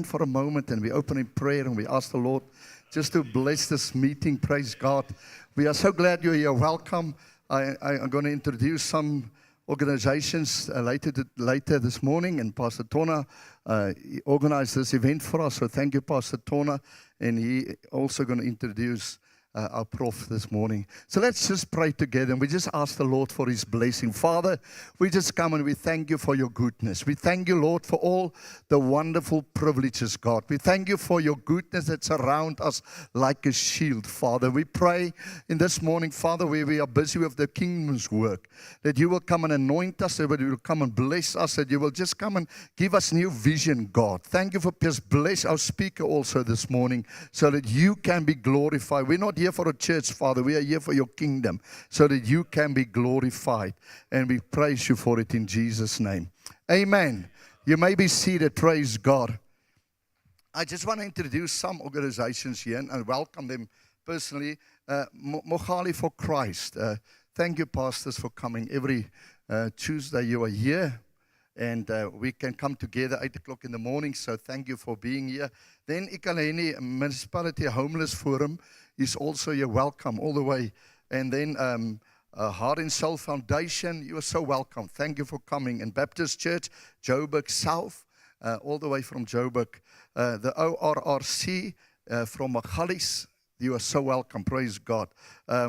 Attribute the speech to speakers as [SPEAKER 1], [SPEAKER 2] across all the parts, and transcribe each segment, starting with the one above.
[SPEAKER 1] For a moment, and we open in prayer and we ask the Lord just to bless this meeting. Praise God. We are so glad you're here. Welcome. I'm going to introduce some organizations later this morning, and Pastor Tona he organized this event for us, so thank you, Pastor Tona, and he also going to introduce our Prof this morning. So let's just pray together and we just ask the Lord for His blessing. Father, we just come and we thank you for your goodness. We thank you, Lord, for all the wonderful privileges, God. We thank you for your goodness that surrounds us like a shield, Father. We pray in this morning, Father, where we are busy with the kingdom's work, that you will come and anoint us, that you will come and bless us, that you will just come and give us new vision, God. Thank you for just bless our speaker also this morning so that you can be glorified. We're not here for a church, Father. We are here for your kingdom so that you can be glorified. And we praise you for it in Jesus' name. Amen. You may be seated. Praise God. I just want to introduce some organizations here and welcome them personally. Mogali for Christ. Thank you, pastors, for coming. Every Tuesday you are here. And we can come together 8 o'clock in the morning. So thank you for being here. Then Evangelie Municipality Homeless Forum is also you're welcome all the way. And then Heart and Soul Foundation, you are so welcome. Thank you for coming. And Baptist Church, Joburg South, all the way from Joburg. The ORRC from Magalies, you are so welcome. Praise God.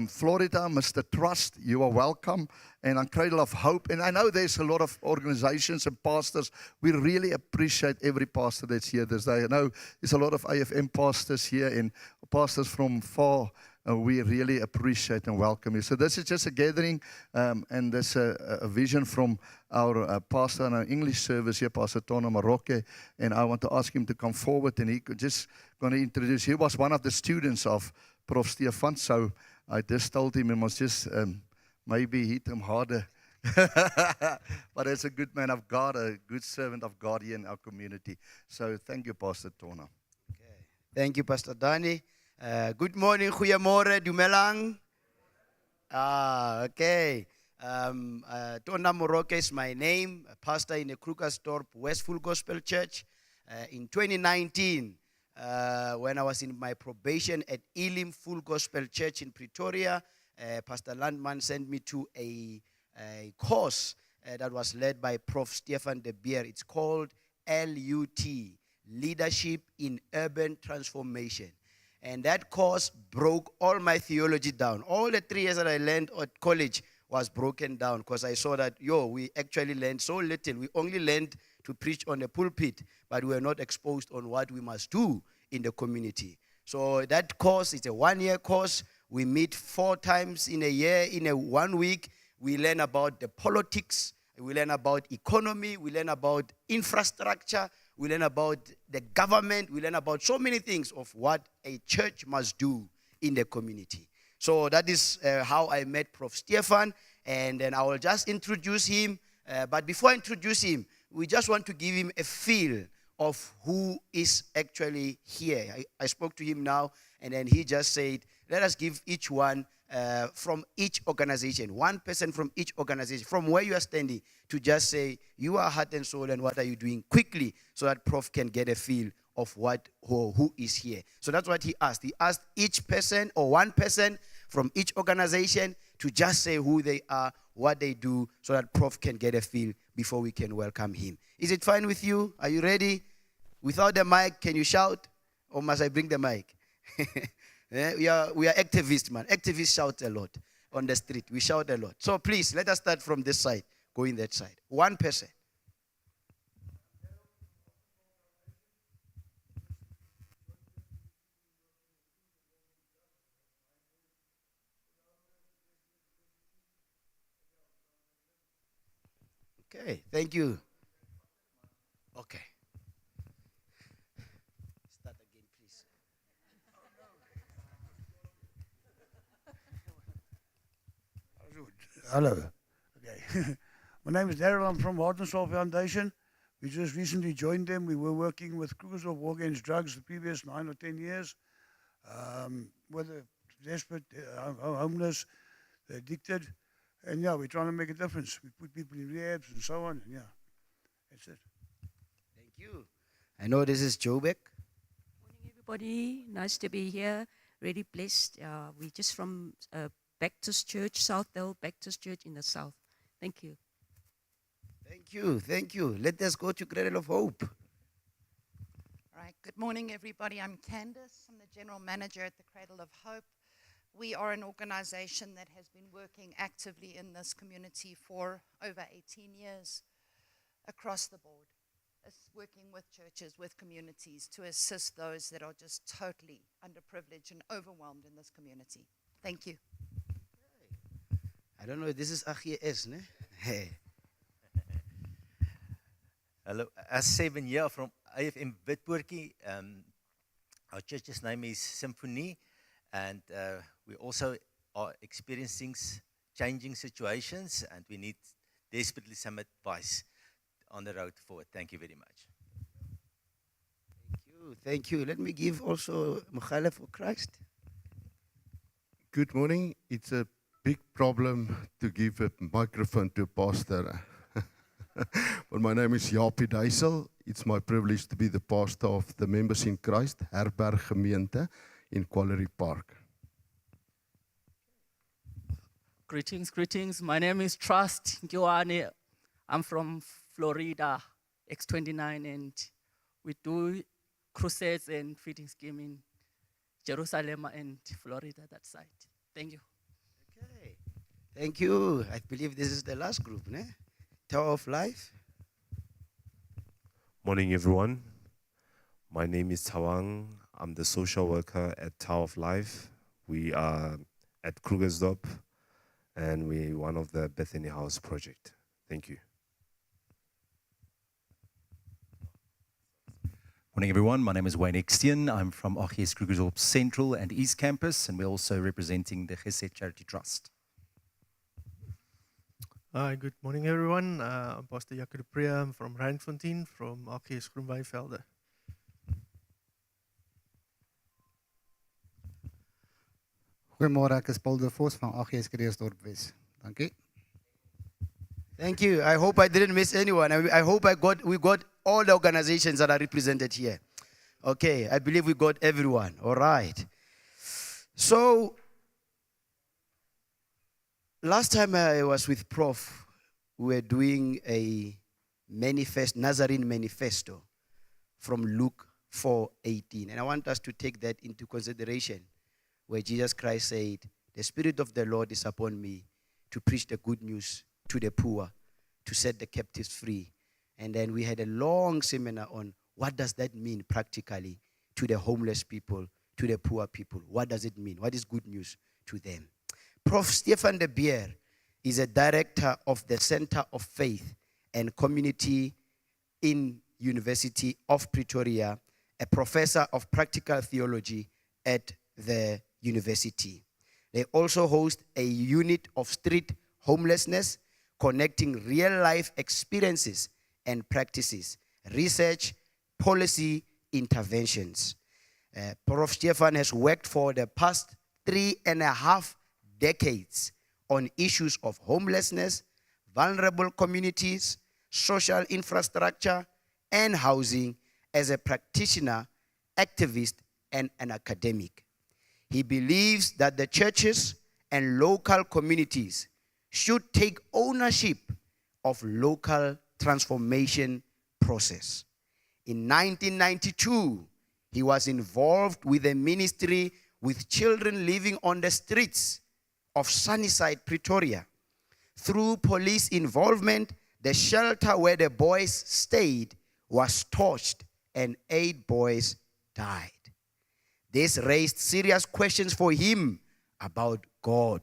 [SPEAKER 1] Florida, Mr. Trust, you are welcome. And on Cradle of Hope. And I know there's a lot of organizations and pastors. We really appreciate every pastor that's here this day. I know there's a lot of AFM pastors here and pastors from far. We really appreciate and welcome you. So this is just a gathering, and there's a vision from our pastor in our English service here, Pastor Tona Maroke, and I want to ask him to come forward, and he could just going to introduce. He was one of the students of Prof. Stephan, so I just told him he must just maybe hit him harder. But as a good man of God, a good servant of God here in our community. So thank you, Pastor Tona.
[SPEAKER 2] Okay. Thank you, Pastor Danny. Good morning, goeiemorgen, dumelang. Okay. Tona Moroke is my name, a pastor in the Krugersdorp-Wes Full Gospel Church. In 2019, when I was in my probation at Elim Full Gospel Church in Pretoria, Pastor Landman sent me to a course that was led by Prof. Stephan de Beer. It's called LUT, Leadership in Urban Transformation. And that course broke all my theology down. All the 3 years that I learned at college was broken down because I saw that, we actually learned so little. We only learned to preach on the pulpit, but we were not exposed on what we must do in the community. So that course is a 1-year course. We meet 4 times in a year, in a 1 week. We learn about the politics. We learn about economy. We learn about infrastructure. We learn about the government. We learn about so many things of what a church must do in the community. So that is how I met Prof. Stephan. And then I will just introduce him. But before I introduce him, we just want to give him a feel of who is actually here. I spoke to him now, and then he just said, let us give each one from each organization, one person from each organization, from where you are standing, to just say, you are heart and soul, and what are you doing quickly, so that Prof can get a feel of who is here. So that's what he asked. He asked each person or one person from each organization to just say who they are, what they do, so that Prof can get a feel before we can welcome him. Is it fine with you? Are you ready? Without the mic, can you shout? Or must I bring the mic? We are activists, man. Activists shout a lot on the street. We shout a lot. So please, let us start from this side, going that side. One person. Okay, thank you. Okay. Start again, please.
[SPEAKER 3] Hello. Okay. My name is Daryl. I'm from Heart and Soul Foundation. We just recently joined them. We were working with Krugersdorp War Against Drugs the previous 9 or 10 years. Whether desperate, homeless, addicted. And yeah, we're trying to make a difference. We put people in rehabs and so on. And yeah, that's it.
[SPEAKER 2] Thank you. I know this is Joburg.
[SPEAKER 4] Morning, everybody. Nice to be here. Really blessed. We're just from Baptist Church, Southdale Baptist Church in the south. Thank you.
[SPEAKER 2] Thank you. Let us go to Cradle of Hope.
[SPEAKER 5] All right, good morning, everybody. I'm Candace. I'm the General Manager at the Cradle of Hope. We are an organization that has been working actively in this community for over 18 years across the board, working with churches, with communities to assist those that are just totally underprivileged and overwhelmed in this community. Thank you.
[SPEAKER 2] I don't know, this is Achie S, ne? Hey.
[SPEAKER 6] Hello, as 7 year from AFM Witpoortjie. Our church's name is Symphony, and we also are experiencing changing situations, and we need desperately some advice on the road forward. Thank you very much.
[SPEAKER 2] Thank you. Let me give also Mugale for Christ.
[SPEAKER 7] Good morning. It's a big problem to give a microphone to a pastor. But my name is Japie Duisel. It's my privilege to be the pastor of the Members in Christ, Herberg Gemeente in Quarry Park.
[SPEAKER 8] Greetings. My name is Trust Ngwane. I'm from Florida, X29, and we do crusades and feeding scheme in Jerusalem and Florida, that side. Thank you.
[SPEAKER 2] Okay. Thank you. I believe this is the last group, ne? Tower of Life.
[SPEAKER 9] Morning, everyone. My name is Tawang. I'm the social worker at Tower of Life. We are at Krugersdorp, and we're one of the Bethany House project. Thank you.
[SPEAKER 10] Morning, everyone. My name is Wayne Extian. I'm from RGS Krugersdorp Central and East Campus, and we're also representing the Gesed Charity Trust.
[SPEAKER 11] Hi, good morning, everyone. I'm Pastor Jaco de Pre. I'm from Randfontein, from RGS Groenewynvelde.
[SPEAKER 12] Goeiemôre, ek is Paul de Vos van RGS Krugersdorp-Wes. Dankie.
[SPEAKER 2] Thank you. I hope I didn't miss anyone. I hope we got all the organizations that are represented here. Okay, I believe we got everyone. All right. So, last time I was with Prof, we were doing a Nazarene manifesto from Luke 4:18. And I want us to take that into consideration, where Jesus Christ said, "The Spirit of the Lord is upon me to preach the good news to the poor, to set the captives free." And then we had a long seminar on what does that mean practically to the homeless people, to the poor people. What does it mean? What is good news to them? Prof. Stephan de Beer is a director of the Center of Faith and Community in University of Pretoria, a professor of practical theology at the university. They also host a unit of street homelessness, connecting real-life experiences and practices, research, policy, interventions. Prof. Stephan has worked for the past 3.5 decades on issues of homelessness, vulnerable communities, social infrastructure, and housing as a practitioner, activist, and an academic. He believes that the churches and local communities should take ownership of local transformation process. In 1992, he was involved with a ministry with children living on the streets of Sunnyside, Pretoria. Through police involvement, the shelter where the boys stayed was torched and 8 boys died. This raised serious questions for him about God,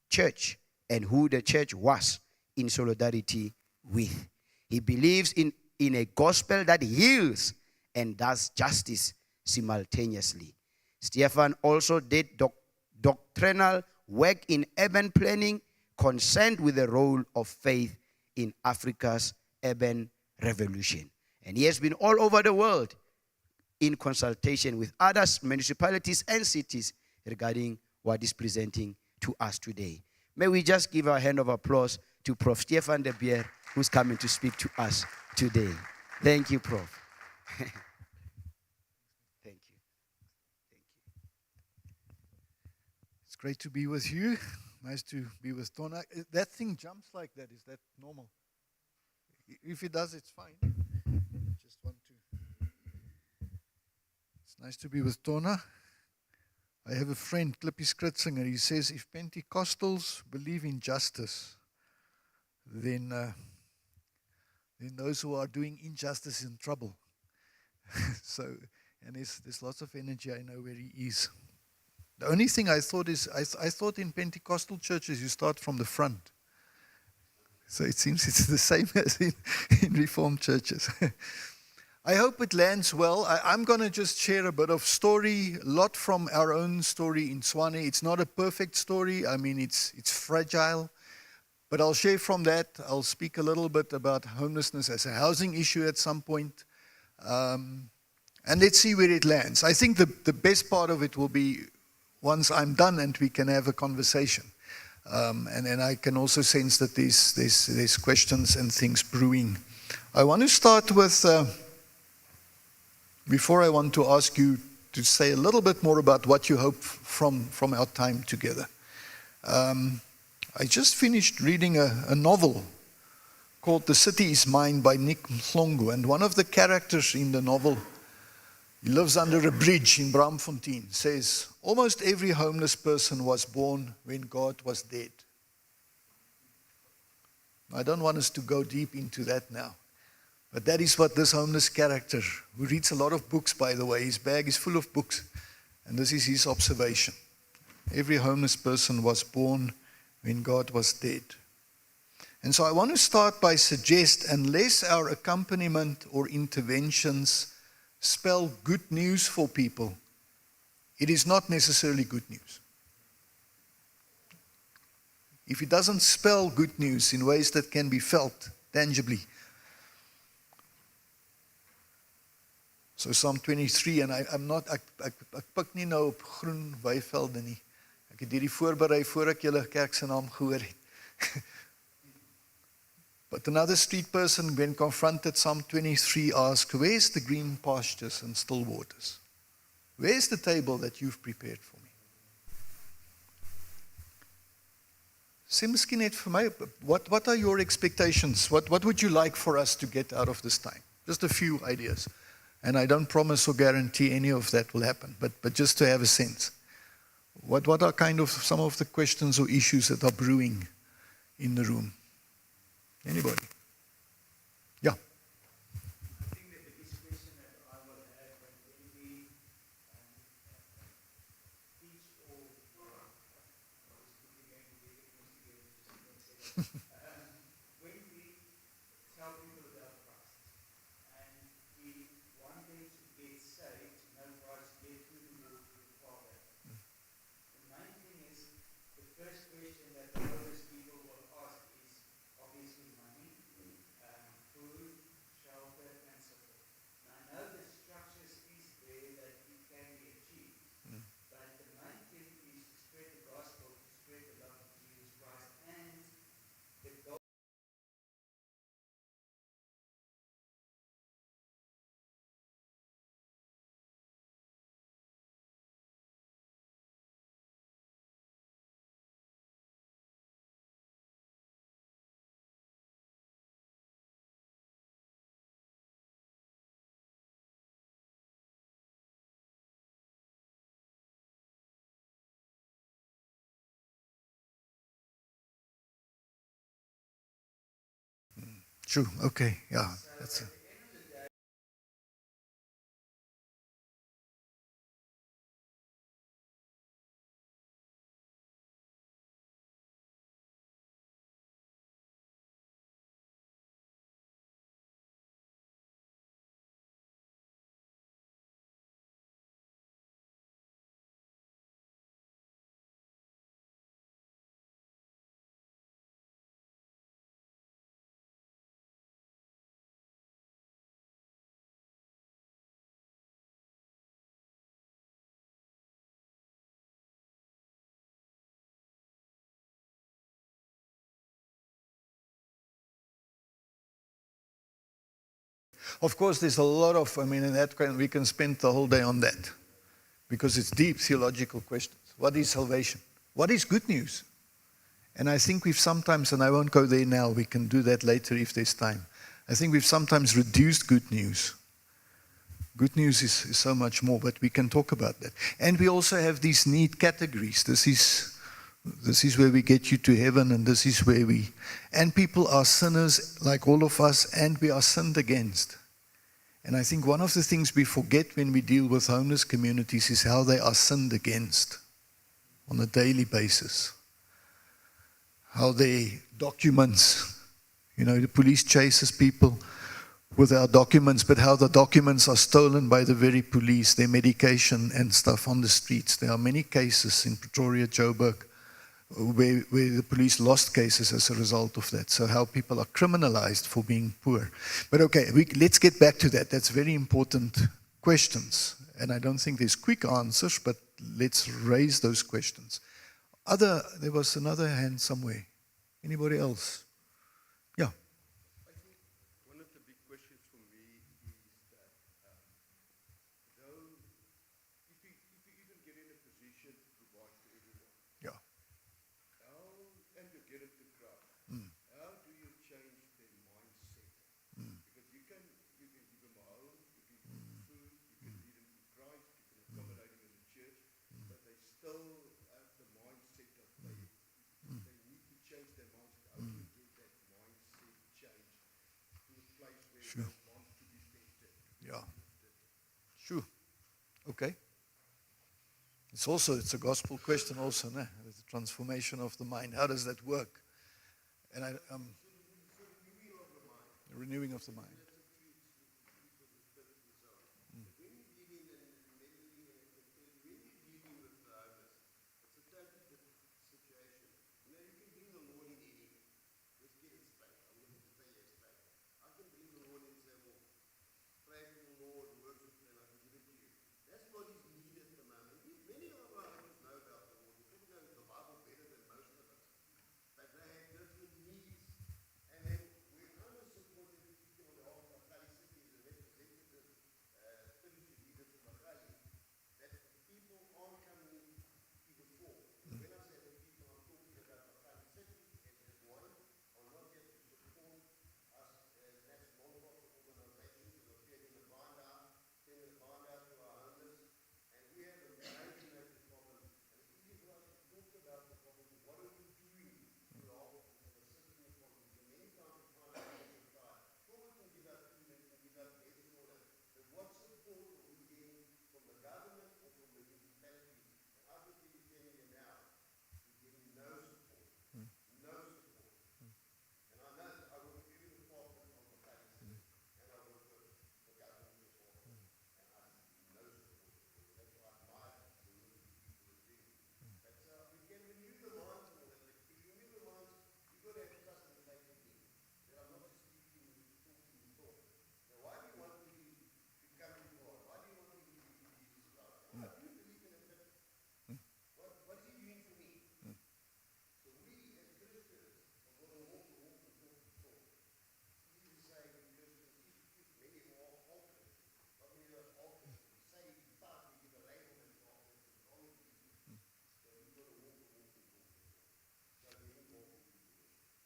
[SPEAKER 2] church, and who the church was in solidarity with. He believes in a gospel that heals and does justice simultaneously. Stephan also did doctrinal work in urban planning, concerned with the role of faith in Africa's urban revolution. And he has been all over the world in consultation with other municipalities and cities regarding what is presenting to us today. May we just give a hand of applause to Prof. Stephan de Beer, who's coming to speak to us today. Thank you, Prof. Thank you. Thank you.
[SPEAKER 13] It's great to be with you. Nice to be with Donna. That thing jumps like that. Is that normal? If it does, it's fine. Just want to. It's nice to be with Donna. I have a friend, Clippy Skritzinger. He says if Pentecostals believe in justice, then those who are doing injustice is in trouble. So, and there's lots of energy. I know where he is. The only thing I thought is, I thought in Pentecostal churches you start from the front. So it seems it's the same as in Reformed churches. I hope it lands well. I'm going to just share a bit of story, a lot from our own story in Swane. It's not a perfect story. I mean, it's fragile. But I'll share from that. I'll speak a little bit about homelessness as a housing issue at some point. And let's see where it lands. I think the best part of it will be once I'm done and we can have a conversation. And I can also sense that there's questions and things brewing. I want to start with... Before I want to ask you to say a little bit more about what you hope from our time together. I just finished reading a novel called The City is Mine by Nick Mhlongo, and one of the characters in the novel, he lives under a bridge in Braamfontein, says, almost every homeless person was born when God was dead. I don't want us to go deep into that now. But that is what this homeless character, who reads a lot of books, by the way, his bag is full of books, and this is his observation. Every homeless person was born when God was dead. And so I want to start by suggest, unless our accompaniment or interventions spell good news for people, it is not necessarily good news. If it doesn't spell good news in ways that can be felt tangibly, so Psalm 23, en ek pik nie nou op groen weivelde nie. Ek het hierdie voorberei voor ek julle kerk se naam gehoor het. But another street person, when confronted, Psalm 23 asked, where's the green pastures and still waters? Where's the table that you've prepared for me? Sê miskien net vir my, what are your expectations? What would you like for us to get out of this time? Just a few ideas. And I don't promise or guarantee any of that will happen, but just to have a sense. What are kind of some of the questions or issues that are brewing in the room? Anybody? Yeah.
[SPEAKER 14] I think the biggest question that I will have when we teach or when we tell people about Christ and we want them to get saved, to know Christ, get through the walk with the Father. The main thing is, the first question that the homeless people will ask is obviously money, food, shelter, and so forth. Now I know the structures is there that it can be achieved, but the main thing is to spread the gospel, to spread the love of Jesus Christ, and the goal
[SPEAKER 13] True, okay, yeah. That's it. Of course, there's a lot of, in that kind, we can spend the whole day on that because it's deep theological questions. What is salvation? What is good news? And I think we've sometimes, and I won't go there now, we can do that later if there's time. I think we've sometimes reduced good news. Good news is so much more, but we can talk about that. And we also have these need categories. This is where we get you to heaven, and this is where and people are sinners like all of us, and we are sinned against. And I think one of the things we forget when we deal with homeless communities is how they are sinned against on a daily basis. How their documents, the police chases people with our documents, but how the documents are stolen by the very police, their medication and stuff on the streets. There are many cases in Pretoria, Joburg, where the police lost cases as a result of that. So how people are criminalized for being poor. But okay, let's get back to that. That's very important questions. And I don't think there's quick answers, but let's raise those questions. There was another hand somewhere. Anybody else? Yeah.
[SPEAKER 7] I think one of the big questions for me is that though if you even get in a position to provide to everyone,
[SPEAKER 13] yeah,
[SPEAKER 7] and you get it to crowd, how do you change their mindset? Because you can give them a home, you can give them food, you can lead them to Christ, you can accommodate them in the church, but they still have the mindset that they need to change their mindset. How do you get that mindset change to a place where
[SPEAKER 13] Sure.
[SPEAKER 7] they want to be tested?
[SPEAKER 13] Yeah. Sure. Okay. It's a gospel question also, né? The transformation of the mind. How does that work? And the renewing of the mind.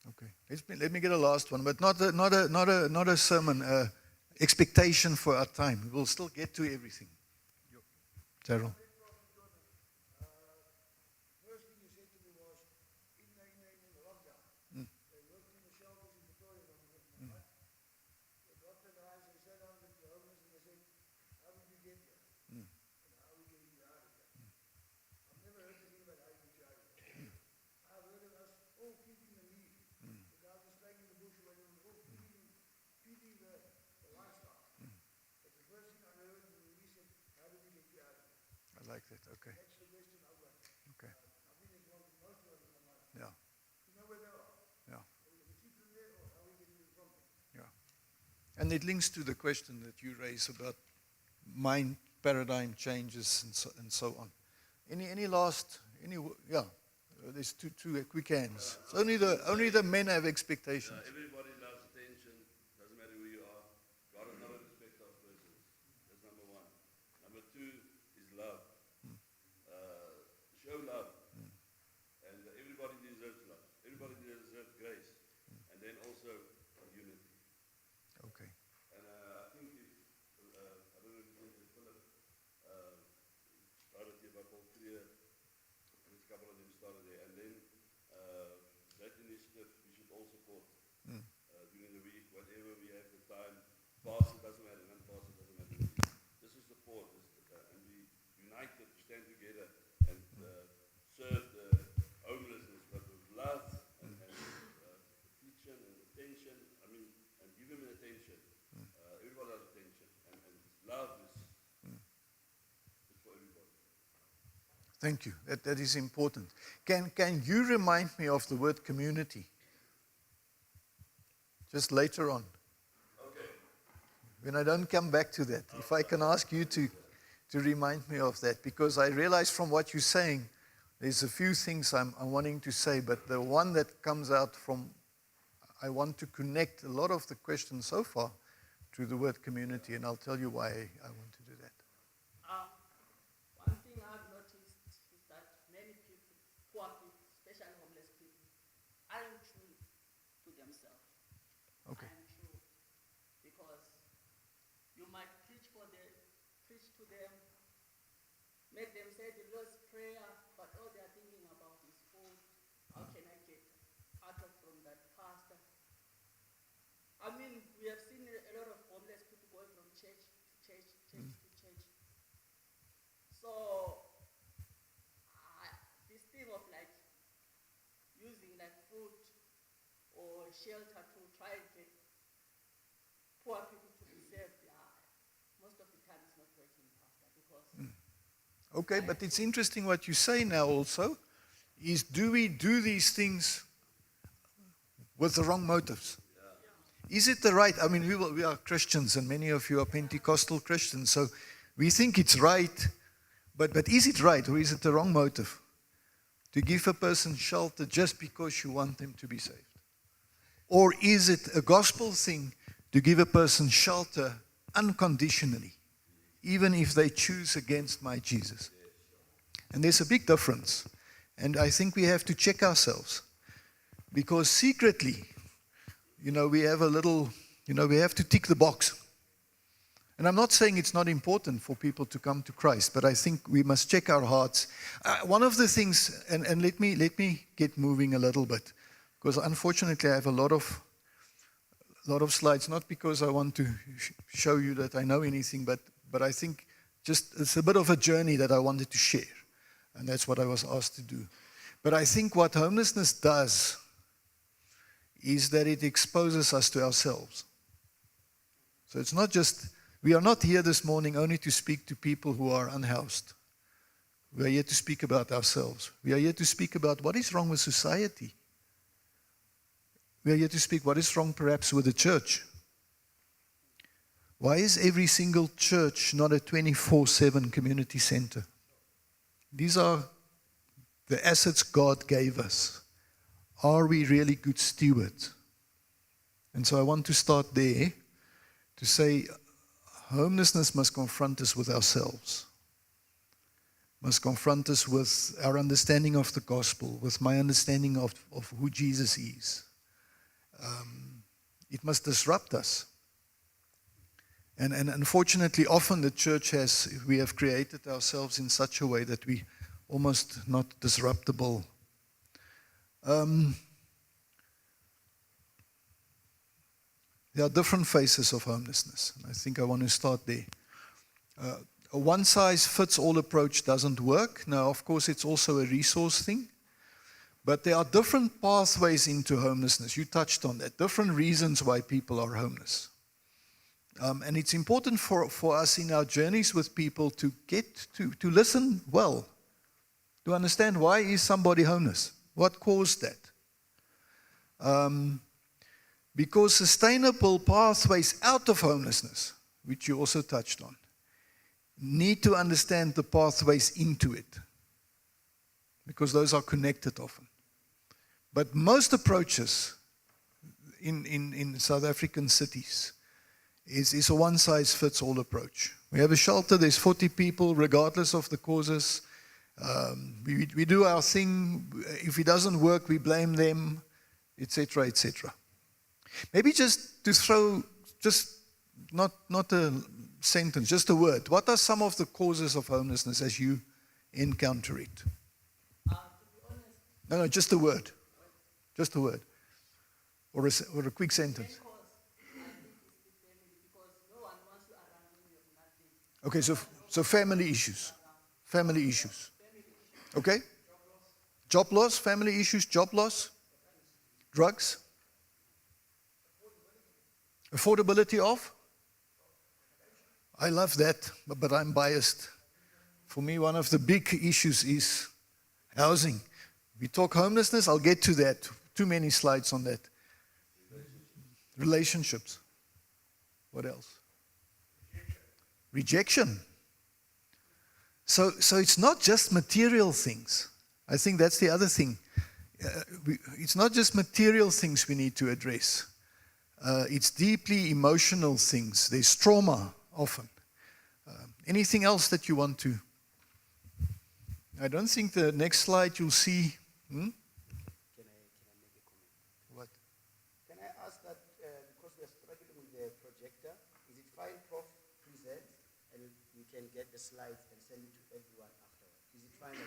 [SPEAKER 13] Okay. Let me get a last one, but not a sermon. Expectation for our time. We'll still get to everything. Terrell. I like that. Okay. Okay. Yeah. Yeah. Yeah. And it links to the question that you raised about mind paradigm changes and so on. Any last? Yeah. There's two quick hands. So only the men have expectations.
[SPEAKER 15] Everybody loves attention. Doesn't matter who you are. God is not a came together and served the homelessness, but with love and affection and attention. I mean, and give him an attention. Everybody has attention, and love is for everybody.
[SPEAKER 13] Thank you. That is important. Can you remind me of the word community? Just later on.
[SPEAKER 15] Okay.
[SPEAKER 13] When I don't come back to that, if I can ask you to remind me of that, because I realize from what you're saying, there's a few things I'm wanting to say, but the one that comes out from, I want to connect a lot of the questions so far to the word community, and I'll tell you why I want to do that.
[SPEAKER 8] One thing I've noticed is that many people, poor people, especially homeless people, aren't true to themselves.
[SPEAKER 13] Okay.
[SPEAKER 8] Aren't true. Because you might preach to them, make them say the Lord's Prayer, but all they are thinking about is food. How can I get out from that pastor? I mean, we have seen a lot of homeless people going from church to church, to church. So, this thing of like using like food or shelter to try and get poor people to be saved, most of the time it's not working, Pastor, because...
[SPEAKER 13] Okay, but it's interesting what you say now also, is do we do these things with the wrong motives? Is it the right, I mean, we are Christians and many of you are Pentecostal Christians, so we think it's right, but is it right or is it the wrong motive? To give a person shelter just because you want them to be saved? Or is it a gospel thing to give a person shelter unconditionally, even if they choose against my Jesus? And there's a big difference. And I think we have to check ourselves. Because secretly, we have a little, we have to tick the box. And I'm not saying it's not important for people to come to Christ, but I think we must check our hearts. One of the things, and let me get moving a little bit, because unfortunately I have a lot of slides, not because I want to show you that I know anything, but I think just it's a bit of a journey that I wanted to share. And that's what I was asked to do. But I think what homelessness does is that it exposes us to ourselves. So it's not just, we are not here this morning only to speak to people who are unhoused. We are here to speak about ourselves. We are here to speak about what is wrong with society. We are here to speak what is wrong perhaps with the church. Why is every single church not a 24/7 community center? These are the assets God gave us. Are we really good stewards? And so I want to start there to say homelessness must confront us with ourselves. Must confront us with our understanding of the gospel, with my understanding of who Jesus is. It must disrupt us. And unfortunately, often the church we have created ourselves in such a way that we almost not disruptible. There are different phases of homelessness. And I think I want to start there. A one-size-fits-all approach doesn't work. Now, of course, it's also a resource thing. But there are different pathways into homelessness. You touched on that. Different reasons why people are homeless. And it's important for us in our journeys with people to get to listen well, to understand why is somebody homeless, what caused that. Because sustainable pathways out of homelessness, which you also touched on, need to understand the pathways into it, because those are connected often. But most approaches in South African cities is a one-size-fits-all approach. We have a shelter, there's 40 people, regardless of the causes. We do our thing. If it doesn't work, we blame them, etc., etc. Maybe just to throw, just not a sentence, just a word. What are some of the causes of homelessness as you encounter it?
[SPEAKER 8] To be honest,
[SPEAKER 13] No, just a word. Just a word. Or a quick sentence. Okay, so family issues. Family issues. Okay? Job loss, family issues, job loss, drugs, affordability of? I love that, but I'm biased. For me, one of the big issues is housing. We talk homelessness, I'll get to that. Too many slides on that. Relationships. What else? Rejection. So it's not just material things. I think that's the other thing. It's not just material things we need to address. It's deeply emotional things. There's trauma often. Anything else that you want to? I don't think the next slide you'll see.
[SPEAKER 2] Can I make a comment?
[SPEAKER 13] What?
[SPEAKER 2] Can I ask that, because we are struggling with the projector, is it fine, Prof, present, and we can get the slides and send it to everyone afterwards? Is it fine?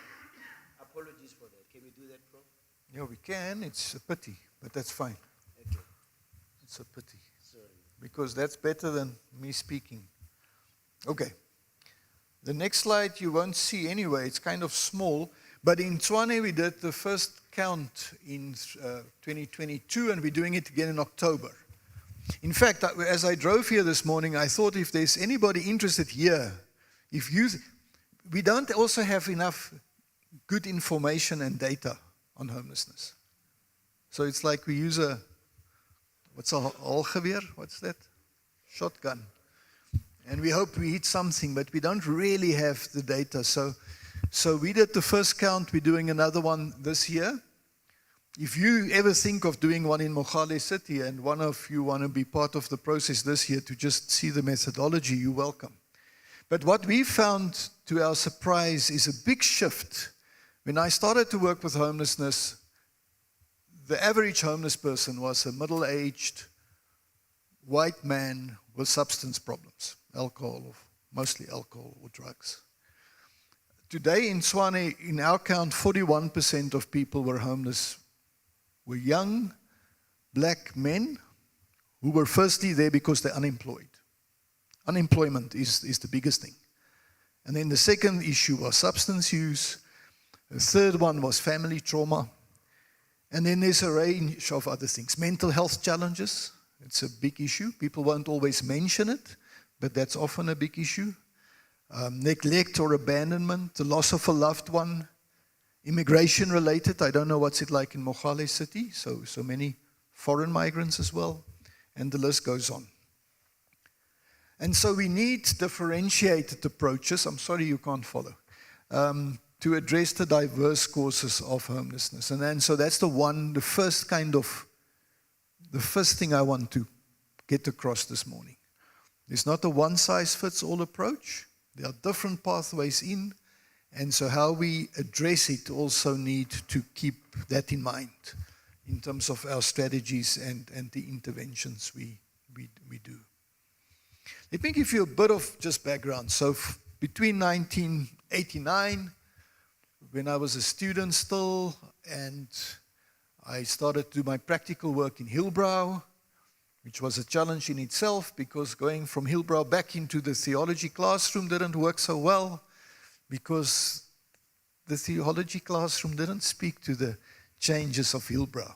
[SPEAKER 2] Apologies for that. Can we do that, Prof?
[SPEAKER 13] Yeah, we can. It's a pity, but that's fine.
[SPEAKER 2] Okay.
[SPEAKER 13] It's a pity.
[SPEAKER 2] Sorry.
[SPEAKER 13] Because that's better than me speaking. Okay. The next slide you won't see anyway. It's kind of small. But in Tshwane, we did the first count in 2022, and we're doing it again in October. In fact, as I drove here this morning, I thought if there's anybody interested here, we don't also have enough good information and data on homelessness. So it's like we use what's a halgeweer? What's that? Shotgun. And we hope we hit something, but we don't really have the data. So we did the first count. We're doing another one this year. If you ever think of doing one in Mogale City and one of you want to be part of the process this year to just see the methodology, you're welcome. But what we found, to our surprise, is a big shift. When I started to work with homelessness, the average homeless person was a middle-aged white man with substance problems, mostly alcohol or drugs. Today in Tshwane, in our count, 41% of people were homeless were young black men who were firstly there because they're unemployed. Unemployment is the biggest thing. And then the second issue was substance use. The third one was family trauma. And then there's a range of other things. Mental health challenges. It's a big issue. People won't always mention it, but that's often a big issue. Neglect or abandonment, the loss of a loved one, immigration related. I don't know what's it like in Mogale City, so many foreign migrants as well, and the list goes on. And so we need differentiated approaches, I'm sorry you can't follow, to address the diverse causes of homelessness. And then so that's the first thing I want to get across this morning. It's not a one-size-fits-all approach. There are different pathways in, and so how we address it also need to keep that in mind in terms of our strategies and the interventions we do. Let me give you a bit of just background. So between 1989, when I was a student still, and I started to do my practical work in Hillbrow, which was a challenge in itself because going from Hillbrow back into the theology classroom didn't work so well because the theology classroom didn't speak to the changes of Hillbrow.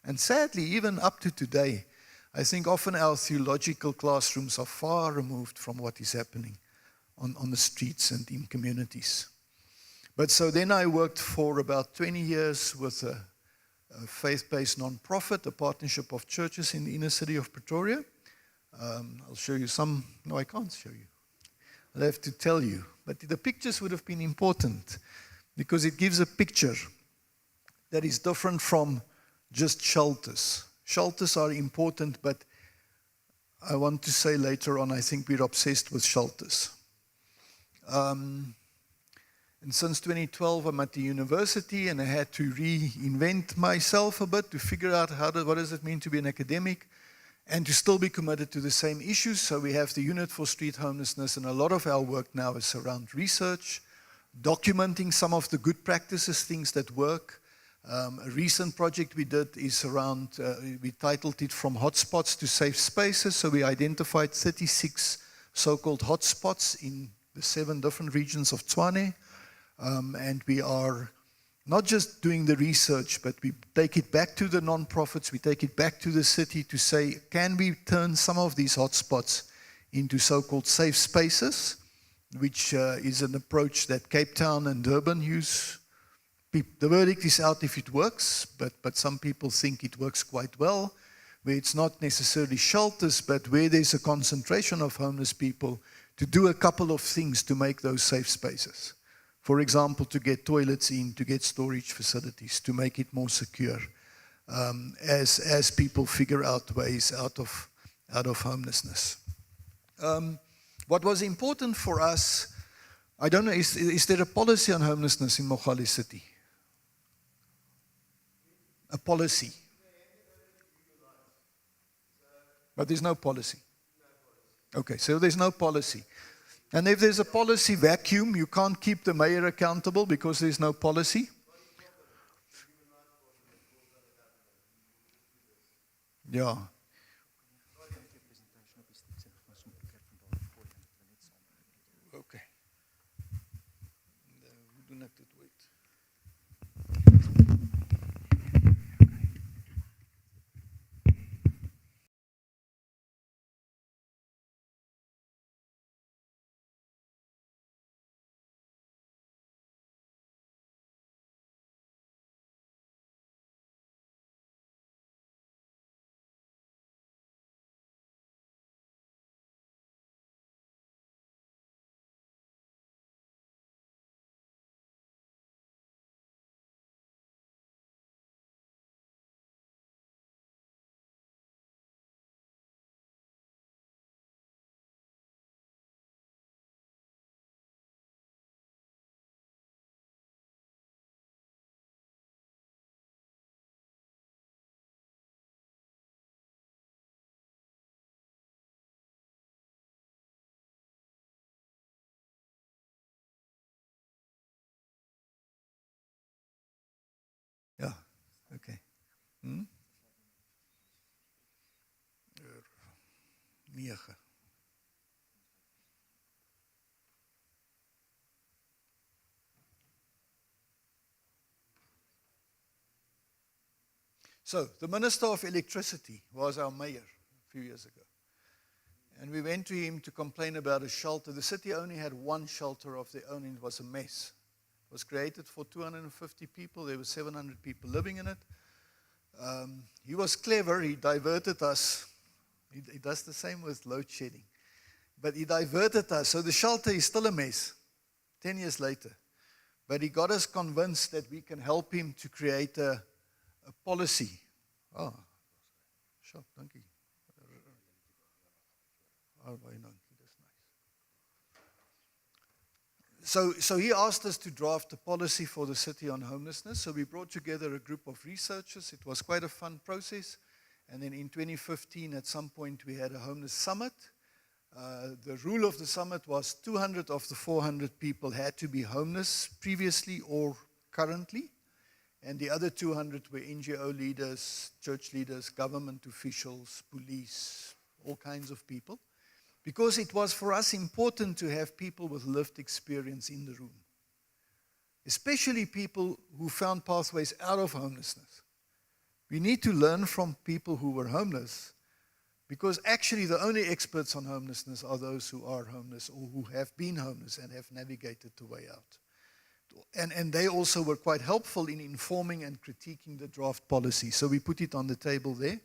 [SPEAKER 13] And sadly, even up to today, I think often our theological classrooms are far removed from what is happening on the streets and in communities. But so then I worked for about 20 years with a faith-based non-profit, a partnership of churches in the inner city of Pretoria. I'll show you some. No, I can't show you. I'll have to tell you. But the pictures would have been important because it gives a picture that is different from just shelters. Shelters are important, but I want to say later on, I think we're obsessed with shelters. And since 2012, I'm at the university, and I had to reinvent myself a bit to figure out what does it mean to be an academic and to still be committed to the same issues. So we have the Unit for Street Homelessness, and a lot of our work now is around research, documenting some of the good practices, things that work. A recent project we did is around, we titled it From Hotspots to Safe Spaces. So we identified 36 so-called hotspots in the 7 different regions of Tshwane. And we are not just doing the research, but we take it back to the non-profits, we take it back to the city to say, can we turn some of these hotspots into so-called safe spaces, which is an approach that Cape Town and Durban use. The verdict is out if it works, but some people think it works quite well, where it's not necessarily shelters, but where there's a concentration of homeless people, to do a couple of things to make those safe spaces. For example, to get toilets in, to get storage facilities, to make it more secure, as people figure out ways out of homelessness. What was important for us, I don't know, is there a policy on homelessness in Mogale City? A policy. But there's no policy. Okay, so there's no policy. And if there's a policy vacuum, you can't keep the mayor accountable because there's no policy. Yeah. Okay. We do not have to wait. Ja, okay. 9. So, the Minister of Electricity was our mayor a few years ago. And we went to him to complain about a shelter. The city only had one shelter of their own, and it was a mess. It was created for 250 people. There were 700 people living in it. He was clever. He diverted us. He does the same with load shedding. But he diverted us. So the shelter is still a mess 10 years later. But he got us convinced that we can help him to create a policy. Oh, sure, thank you. Oh, baie dankie, dis nice. So he asked us to draft a policy for the city on homelessness. So we brought together a group of researchers. It was quite a fun process. And then in 2015, at some point, we had a homeless summit. The rule of the summit was 200 of the 400 people had to be homeless previously or currently. And the other 200 were NGO leaders, church leaders, government officials, police, all kinds of people. Because it was for us important to have people with lived experience in the room. Especially people who found pathways out of homelessness. We need to learn from people who were homeless, because actually the only experts on homelessness are those who are homeless or who have been homeless and have navigated the way out. And they also were quite helpful in informing and critiquing the draft policy. So we put it on the table there.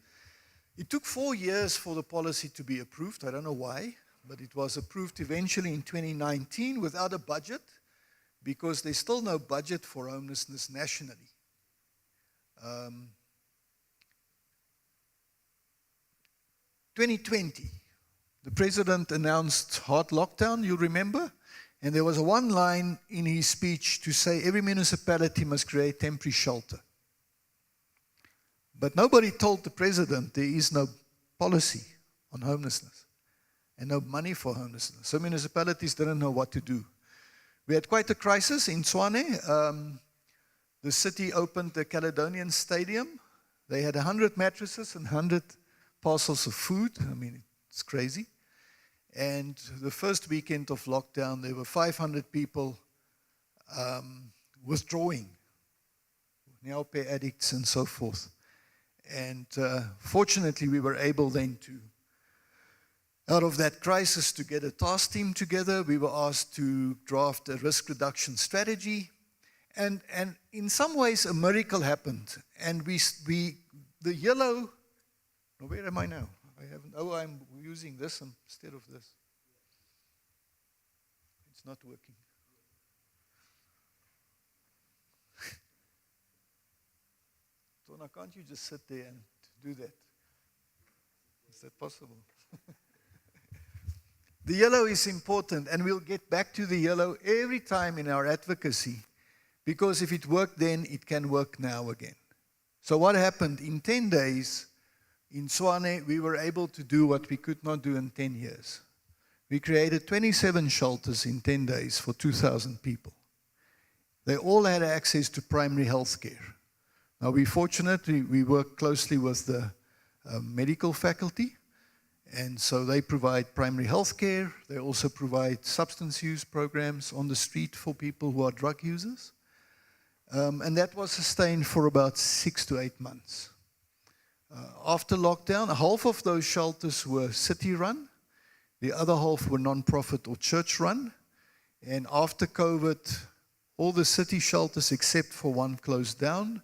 [SPEAKER 13] It took 4 years for the policy to be approved. I don't know why, but it was approved eventually in 2019 without a budget, because there's still no budget for homelessness nationally. 2020, the president announced hard lockdown, you remember? And there was one line in his speech to say every municipality must create temporary shelter. But nobody told the president there is no policy on homelessness and no money for homelessness. So municipalities didn't know what to do. We had quite a crisis in Tshwane. The city opened the Caledonian Stadium. They had 100 mattresses and 100 parcels of food. I mean, it's crazy. And the first weekend of lockdown, there were 500 people withdrawing, Neope addicts and so forth. And fortunately, we were able then to, out of that crisis, to get a task team together. We were asked to draft a risk reduction strategy. And in some ways, a miracle happened. And the yellow, where am I now? I'm using this instead of this. It's not working. Donna, can't you just sit there and do that? Is that possible? The yellow is important, and we'll get back to the yellow every time in our advocacy, because if it worked then, it can work now again. So what happened? In 10 days, in Tshwane, we were able to do what we could not do in 10 years. We created 27 shelters in 10 days for 2,000 people. They all had access to primary health care. Now, we're fortunate, we work closely with the medical faculty, and so they provide primary health care. They also provide substance use programs on the street for people who are drug users. And that was sustained for about 6 to 8 months. After lockdown, half of those shelters were city-run. The other half were non-profit or church-run. And after COVID, all the city shelters except for one closed down.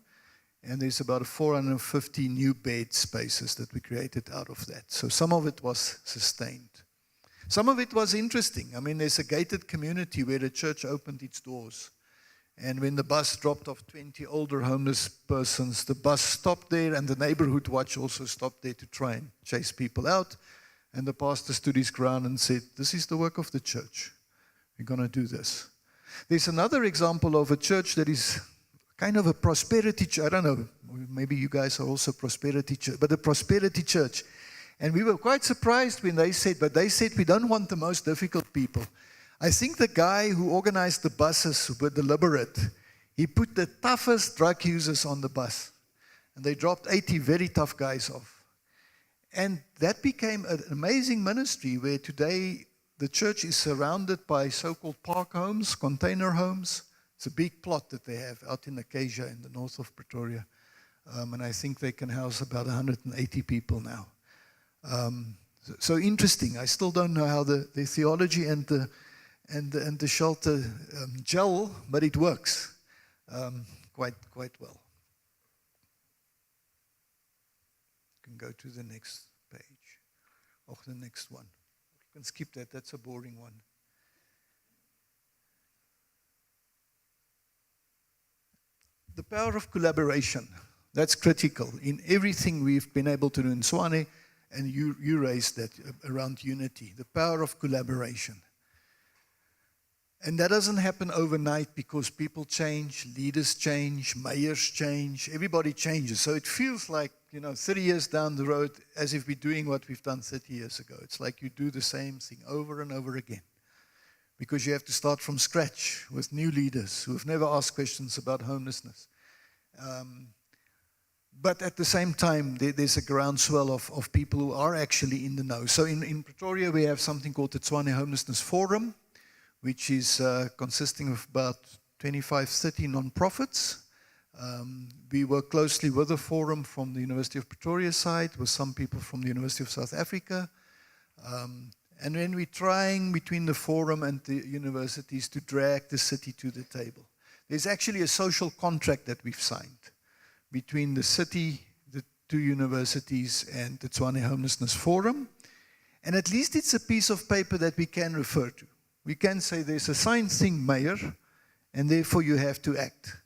[SPEAKER 13] And there's about 450 new bed spaces that we created out of that. So some of it was sustained. Some of it was interesting. I mean, there's a gated community where the church opened its doors. And when the bus dropped off 20 older homeless persons, the bus stopped there, and the neighborhood watch also stopped there to try and chase people out. And the pastor stood his ground and said, "This is the work of the church. We're going to do this." There's another example of a church that is kind of a prosperity church. I don't know, maybe you guys are also prosperity church, but a prosperity church. And we were quite surprised when they said, we don't want the most difficult people. I think the guy who organized the buses were deliberate. He put the toughest drug users on the bus. And they dropped 80 very tough guys off. And that became an amazing ministry where today the church is surrounded by so-called park homes, container homes. It's a big plot that they have out in Acacia in the north of Pretoria. And I think they can house about 180 people now. So interesting. I still don't know how the theology and the shelter gel, but it works quite well. You can go to the next page, or the next one. You can skip that, that's a boring one. The power of collaboration, that's critical in everything we've been able to do in Tshwane, and you raised that around unity, the power of collaboration. And that doesn't happen overnight because people change, leaders change, mayors change, everybody changes. So it feels like, 30 years down the road as if we're doing what we've done 30 years ago. It's like you do the same thing over and over again because you have to start from scratch with new leaders who have never asked questions about homelessness. But at the same time, there's a groundswell of people who are actually in the know. So in Pretoria, we have something called the Tshwane Homelessness Forum, which is consisting of about 25, 30 non-profits. We work closely with the forum from the University of Pretoria side, with some people from the University of South Africa. And then we're trying between the forum and the universities to drag the city to the table. There's actually a social contract that we've signed between the city, the two universities, and the Tshwane Homelessness Forum. And at least it's a piece of paper that we can refer to. We can say there's a signed thing, Mayor, and therefore you have to act.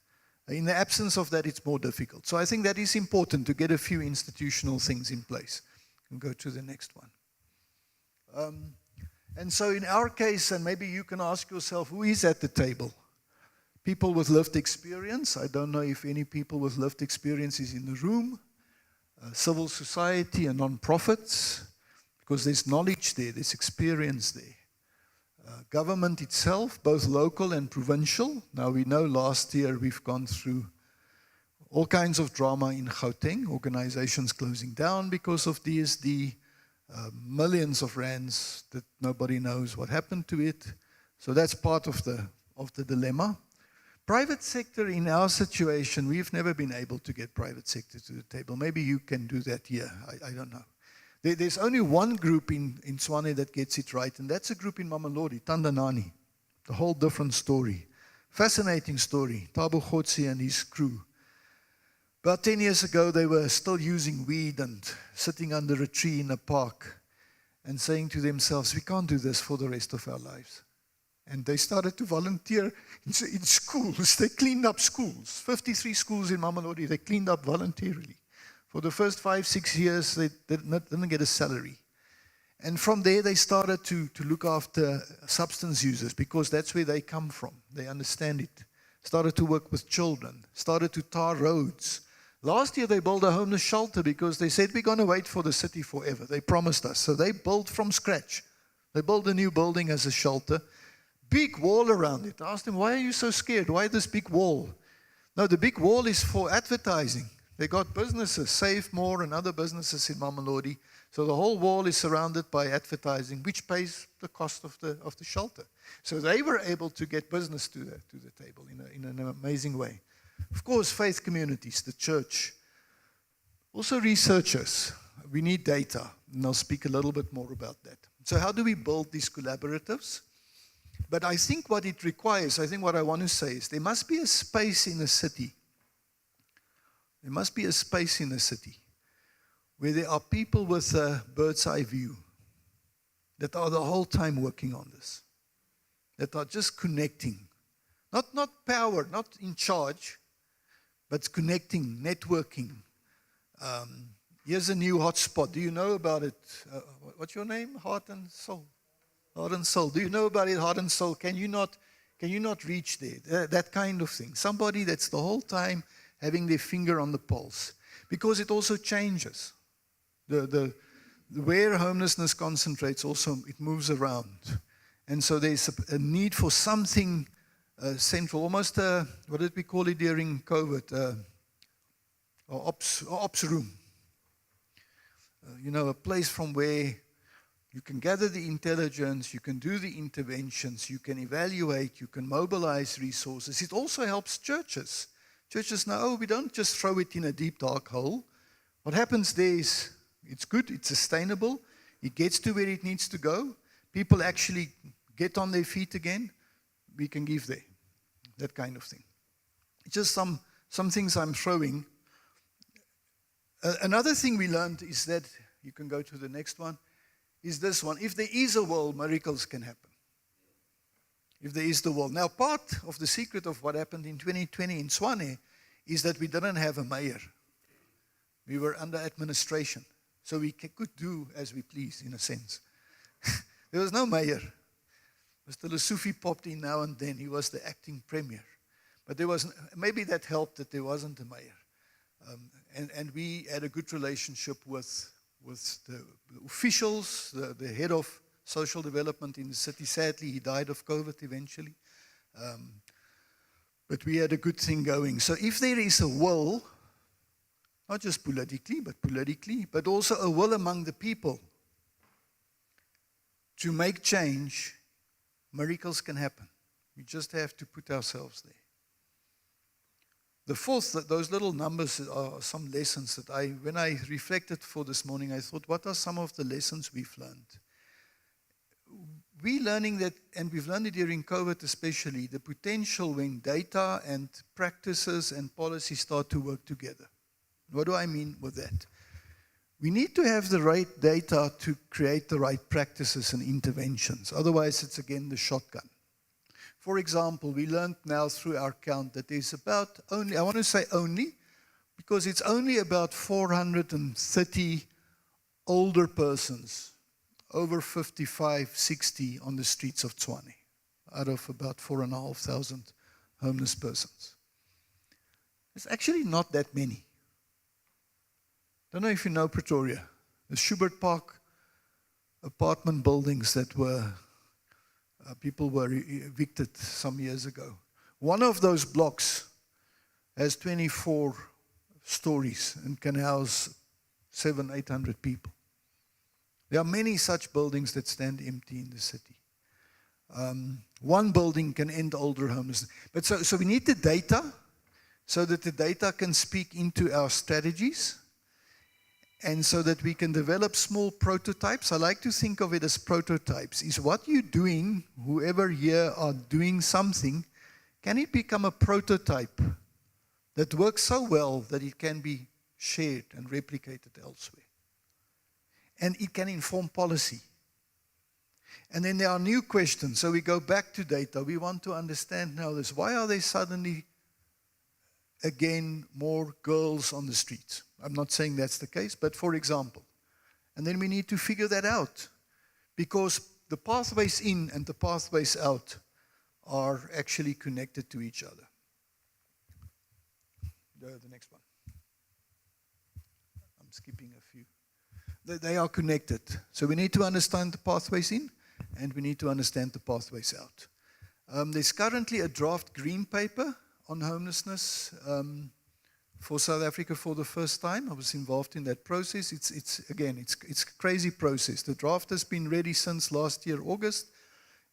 [SPEAKER 13] In the absence of that, it's more difficult. So I think that is important to get a few institutional things in place. You can go to the next one. And so in our case, and maybe you can ask yourself, who is at the table? People with lived experience. I don't know if any people with lived experience is in the room. Civil society and non-profits, because there's knowledge there, there's experience there. Government itself, both local and provincial. Now we know last year we've gone through all kinds of drama in Gauteng, organizations closing down because of DSD, millions of rands that nobody knows what happened to it. So that's part of the dilemma. Private sector, in our situation, we've never been able to get private sector to the table. Maybe you can do that here. I don't know. There's only one group in Tshwane that gets it right, and that's a group in Mamelodi, Tandanani. A whole different story. Fascinating story. Thabo Khotsi and his crew. About 10 years ago, they were still using weed and sitting under a tree in a park and saying to themselves, we can't do this for the rest of our lives. And they started to volunteer in schools. They cleaned up schools. 53 schools in Mamelodi, they cleaned up voluntarily. For the first 5-6 years, they didn't get a salary. And from there, they started to look after substance users because that's where they come from. They understand it. Started to work with children. Started to tar roads. Last year, they built a homeless shelter because they said, we're going to wait for the city forever. They promised us. So they built from scratch. They built a new building as a shelter. Big wall around it. I asked them, why are you so scared? Why this big wall? No, the big wall is for advertising. They got businesses, Save More and other businesses in Mamelodi. So the whole wall is surrounded by advertising, which pays the cost of the shelter. So they were able to get business to the table in an amazing way. Of course, faith communities, the church, also researchers. We need data, and I'll speak a little bit more about that. So how do we build these collaboratives? But I think what it requires, what I want to say is there must be a space in a city. There must be a space in a city where there are people with a bird's eye view that are the whole time working on this, that are just connecting. Not power, not in charge, but connecting, networking. Here's a new hotspot. Do you know about it? What's your name? Heart and Soul. Heart and Soul. Do you know about it, Heart and Soul? Can you not reach there? That kind of thing. Somebody that's the whole time having their finger on the pulse. Because it also changes. The where homelessness concentrates also, it moves around. And so there's a need for something central, almost what did we call it during COVID? Ops room. A place from where you can gather the intelligence, you can do the interventions, you can evaluate, you can mobilize resources. It also helps churches. Churches know, we don't just throw it in a deep, dark hole. What happens there is, it's good, it's sustainable, it gets to where it needs to go. People actually get on their feet again. We can give there, that kind of thing. Just some things I'm throwing. Another thing we learned is that, you can go to the next one, is this one. If there is a will, miracles can happen. If there is the will. Now, part of the secret of what happened in 2020 in Tshwane is that we didn't have a mayor. We were under administration. So we could do as we please, in a sense. There was no mayor. Mr. Lesufi popped in now and then. He was the acting premier. But maybe that helped that there wasn't a mayor. And we had a good relationship with the officials, the head of social development in the city. Sadly, he died of COVID eventually. But we had a good thing going. So if there is a will, not just politically, but also a will among the people to make change, miracles can happen. We just have to put ourselves there. The fourth, those little numbers are some lessons that when I reflected for this morning, I thought, what are some of the lessons we've learned? We're learning that, and we've learned it during COVID especially, the potential when data and practices and policies start to work together. What do I mean with that? We need to have the right data to create the right practices and interventions. Otherwise, it's again the shotgun. For example, we learned now through our count that there's about only, I want to say only, because it's only about 430 older persons, over 55, 60 on the streets of Tshwane, out of about 4,500 homeless persons. It's actually not that many. Don't know if you know Pretoria, the Schubert Park apartment buildings that were people were evicted some years ago. One of those blocks has 24 stories and can house 700-800 people. There are many such buildings that stand empty in the city. One building can end older homelessness. But so we need the data so that the data can speak into our strategies and so that we can develop small prototypes. I like to think of it as prototypes. Is what you're doing, whoever here are doing something, can it become a prototype that works so well that it can be shared and replicated elsewhere? And it can inform policy. And then there are new questions. So we go back to data. We want to understand now this. Why are there suddenly, again, more girls on the streets? I'm not saying that's the case, but for example. And then we need to figure that out. Because the pathways in and the pathways out are actually connected to each other. The next one. I'm skipping a few. They are connected. So we need to understand the pathways in and we need to understand the pathways out. There's currently a draft green paper on homelessness for South Africa for the first time. I was involved in that process. It's a crazy process. The draft has been ready since last year, August,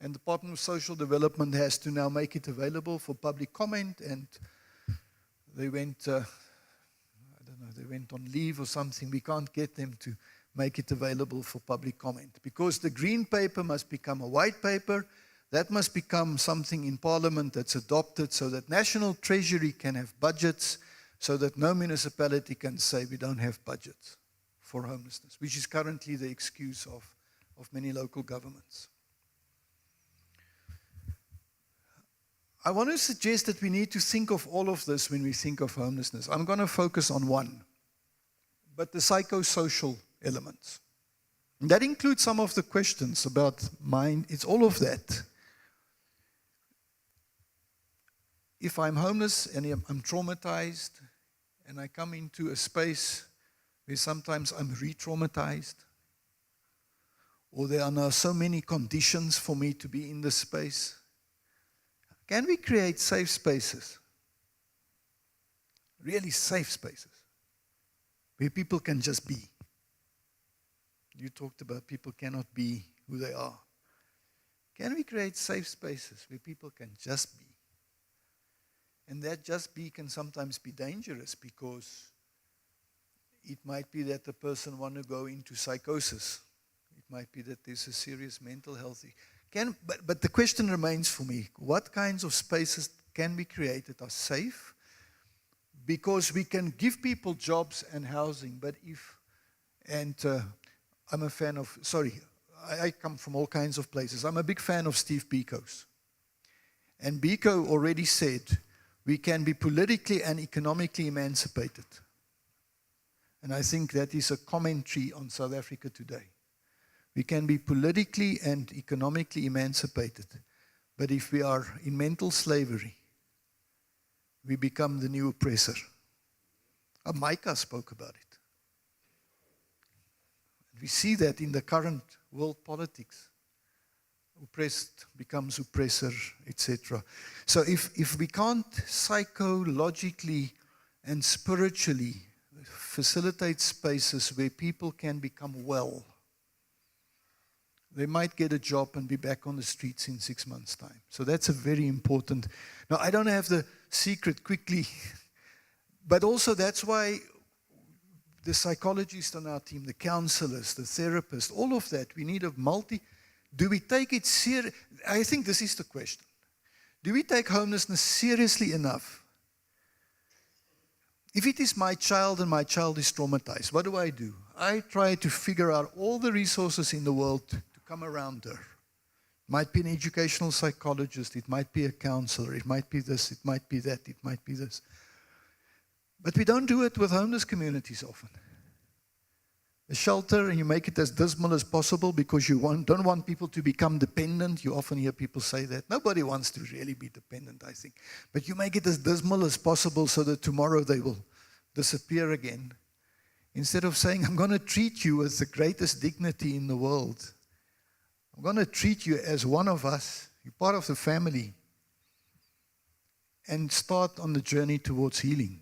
[SPEAKER 13] and the Department of Social Development has to now make it available for public comment, and they went, they went on leave or something. We can't get them to make it available for public comment because the green paper must become a white paper. That must become something in Parliament that's adopted so that National Treasury can have budgets, so that no municipality can say we don't have budgets for homelessness, which is currently the excuse of many local governments. I want to suggest that we need to think of all of this when we think of homelessness. I'm going to focus on one, but the psychosocial elements. And that includes some of the questions about mind. It's all of that. If I'm homeless and I'm traumatized and I come into a space where sometimes I'm re-traumatized, or there are now so many conditions for me to be in this space, can we create safe spaces? Really safe spaces where people can just be. You talked about people cannot be who they are. Can we create safe spaces where people can just be? And that just be can sometimes be dangerous because it might be that the person wants to go into psychosis. It might be that there's a serious mental health issue. But the question remains for me, what kinds of spaces can be created are safe? Because we can give people jobs and housing, but I'm a fan of, I come from all kinds of places. I'm a big fan of Steve Biko's. And Biko already said, we can be politically and economically emancipated. And I think that is a commentary on South Africa today. We can be politically and economically emancipated. But if we are in mental slavery, we become the new oppressor. Micah spoke about it. We see that in the current world politics. Oppressed becomes oppressor, etc. So if we can't psychologically and spiritually facilitate spaces where people can become well, they might get a job and be back on the streets in 6 months' time. So that's a very important. Now, I don't have the secret quickly, but also that's why the psychologists on our team, the counselors, the therapists, all of that, we need a do we take it serious? I think this is the question. Do we take homelessness seriously enough? If it is my child and my child is traumatized, what do? I try to figure out all the resources in the world to come around her. It might be an educational psychologist, it might be a counselor, it might be this, it might be that, it might be this. But we don't do it with homeless communities often. A shelter, and you make it as dismal as possible because you don't want people to become dependent. You often hear people say that. Nobody wants to really be dependent, I think. But you make it as dismal as possible so that tomorrow they will disappear again. Instead of saying, I'm going to treat you with the greatest dignity in the world. I'm going to treat you as one of us. You're part of the family. And start on the journey towards healing.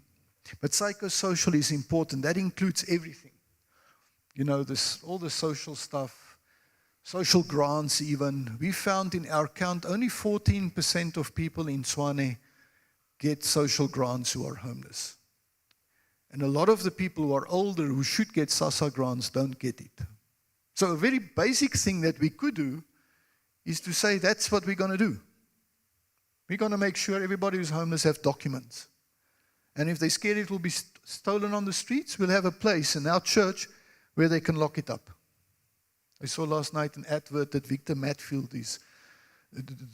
[SPEAKER 13] But psychosocial is important. That includes everything. You know, all the social stuff, social grants even. We found in our count only 14% of people in Tshwane get social grants who are homeless. And a lot of the people who are older who should get SASSA grants don't get it. So a very basic thing that we could do is to say that's what we're going to do. We're going to make sure everybody who's homeless have documents. And if they're scared it will be stolen on the streets, we'll have a place in our church where they can lock it up. I saw last night an advert that Victor Matfield is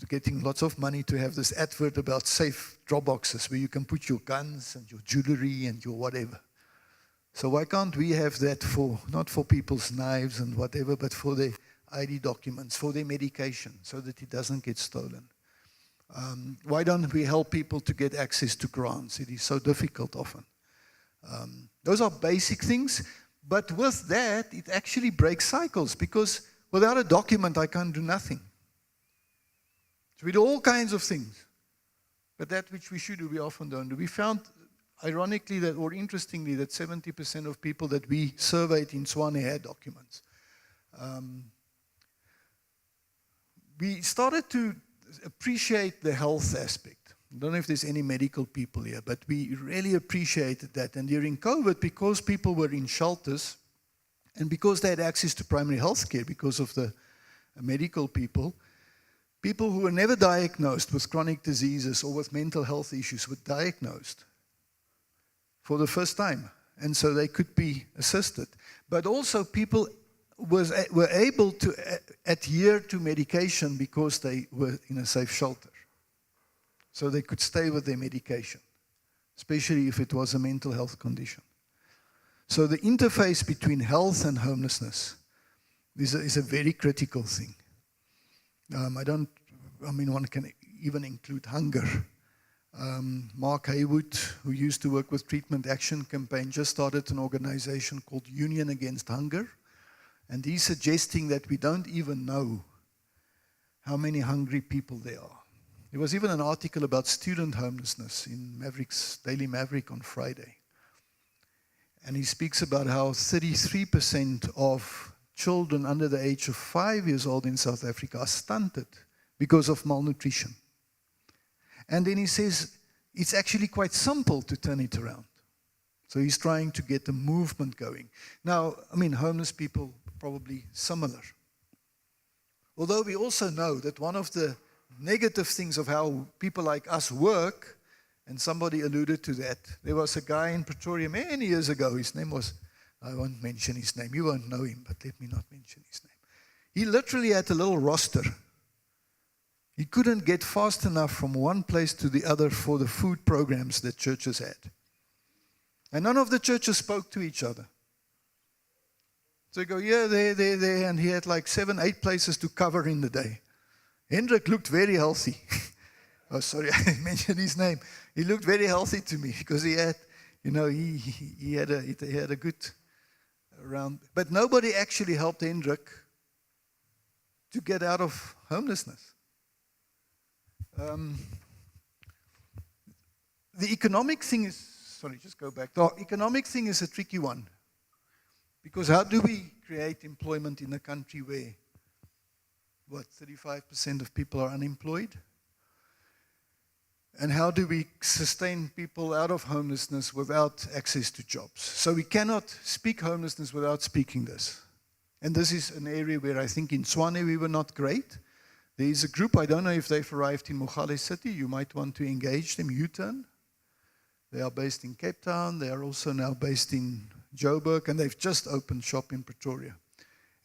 [SPEAKER 13] getting lots of money to have this advert about safe drop boxes where you can put your guns and your jewelry and your whatever. So why can't we have that not for people's knives and whatever, but for their ID documents, for their medication, so that it doesn't get stolen? Why don't we help people to get access to grants? It is so difficult often. Those are basic things, but with that, it actually breaks cycles, because without a document, I can't do nothing. So we do all kinds of things, but that which we should do, we often don't do. We found, ironically, or interestingly, that 70% of people that we surveyed in Tshwane had documents. We started to appreciate the health aspect. I don't know if there's any medical people here, but we really appreciated that. And during COVID, because people were in shelters, and because they had access to primary health care because of the medical people who were never diagnosed with chronic diseases or with mental health issues were diagnosed for the first time. And so they could be assisted. But also people were able to adhere to medication because they were in a safe shelter. So they could stay with their medication, especially if it was a mental health condition. So the interface between health and homelessness is a very critical thing. One can even include hunger. Mark Haywood, who used to work with Treatment Action Campaign, just started an organization called Union Against Hunger. And he's suggesting that we don't even know how many hungry people there are. There was even an article about student homelessness in Daily Maverick on Friday. And he speaks about how 33% of children under the age of 5 years old in South Africa are stunted because of malnutrition. And then he says it's actually quite simple to turn it around. So he's trying to get the movement going. Now, homeless people probably similar. Although we also know that one of the negative things of how people like us work, and somebody alluded to that. There was a guy in Pretoria many years ago. His name was, I won't mention his name. You won't know him, but let me not mention his name. He literally had a little roster. He couldn't get fast enough from one place to the other for the food programs that churches had. And none of the churches spoke to each other. So you go here, there, and he had like 7, 8 places to cover in the day. Hendrik looked very healthy. Oh, sorry, I mentioned his name. He looked very healthy to me because he had, he had a good round. But nobody actually helped Hendrik to get out of homelessness. The economic thing is, just go back. The economic thing is a tricky one. Because how do we create employment in a country where 35% of people are unemployed? And how do we sustain people out of homelessness without access to jobs? So we cannot speak homelessness without speaking this. And this is an area where I think in Tshwane we were not great. There is a group, I don't know if they've arrived in Mogale City, you might want to engage them, U-Turn. They are based in Cape Town, they are also now based in Joburg, and they've just opened shop in Pretoria.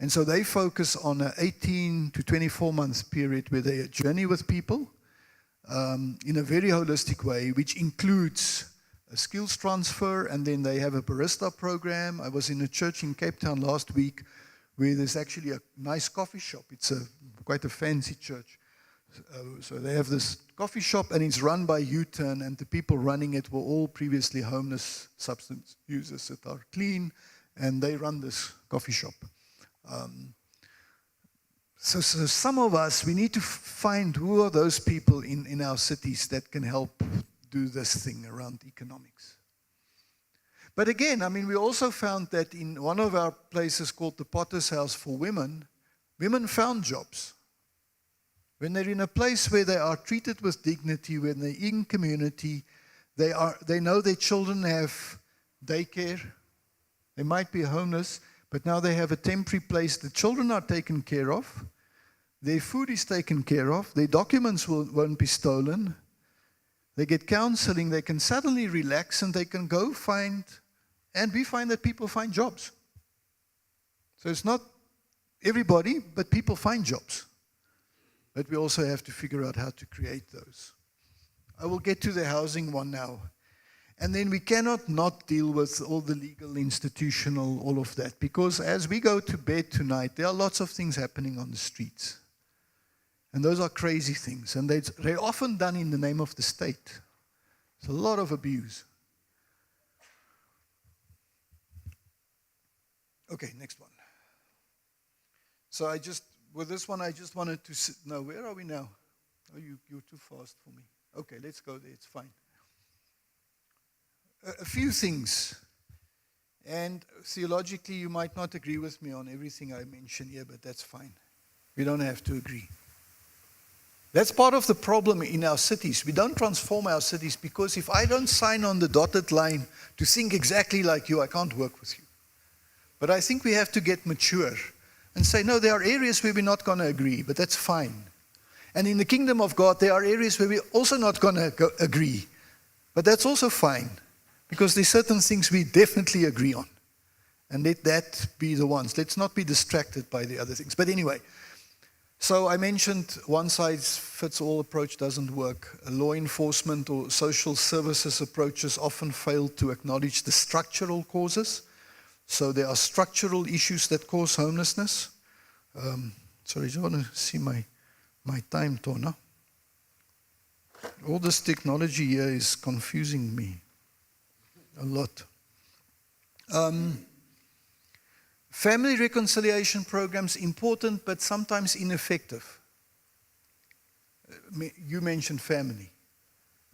[SPEAKER 13] And so they focus on an 18 to 24 month period where they journey with people in a very holistic way, which includes a skills transfer, and then they have a barista program. I was in a church in Cape Town last week where there's actually a nice coffee shop. It's quite a fancy church. So they have this coffee shop, and it's run by U-Turn, and the people running it were all previously homeless substance users that are clean, and they run this coffee shop. So some of us, we need to find who are those people in our cities that can help do this thing around economics. But again, I mean, we also found that in one of our places called the Potter's House for Women, women found jobs. When they're in a place where they are treated with dignity, when they're in community, they know their children have daycare. They might be homeless, but now they have a temporary place. The children are taken care of. Their food is taken care of. Their documents won't be stolen. They get counseling. They can suddenly relax and they can go find, and we find that people find jobs. So it's not everybody, but people find jobs. But we also have to figure out how to create those. I will get to the housing one now. And then we cannot not deal with all the legal, institutional, all of that. Because as we go to bed tonight, there are lots of things happening on the streets. And those are crazy things. And they're often done in the name of the state. It's a lot of abuse. Okay, next one. So with this one, I just wanted to no, where are we now? Oh, you're too fast for me. Okay, let's go there, it's fine. A few things. And theologically, you might not agree with me on everything I mention here, but that's fine. We don't have to agree. That's part of the problem in our cities. We don't transform our cities because if I don't sign on the dotted line to think exactly like you, I can't work with you. But I think we have to get mature and say, no, there are areas where we're not going to agree, but that's fine. And in the kingdom of God, there are areas where we're also not going to agree, but that's also fine. Because there's certain things we definitely agree on. And let that be the ones. Let's not be distracted by the other things. But anyway, so I mentioned one-size-fits-all approach doesn't work. A law enforcement or social services approaches often fail to acknowledge the structural causes. So there are structural issues that cause homelessness. Sorry, I just want to see my time, Tona. All this technology here is confusing me a lot. Family reconciliation programs, important but sometimes ineffective. You mentioned family.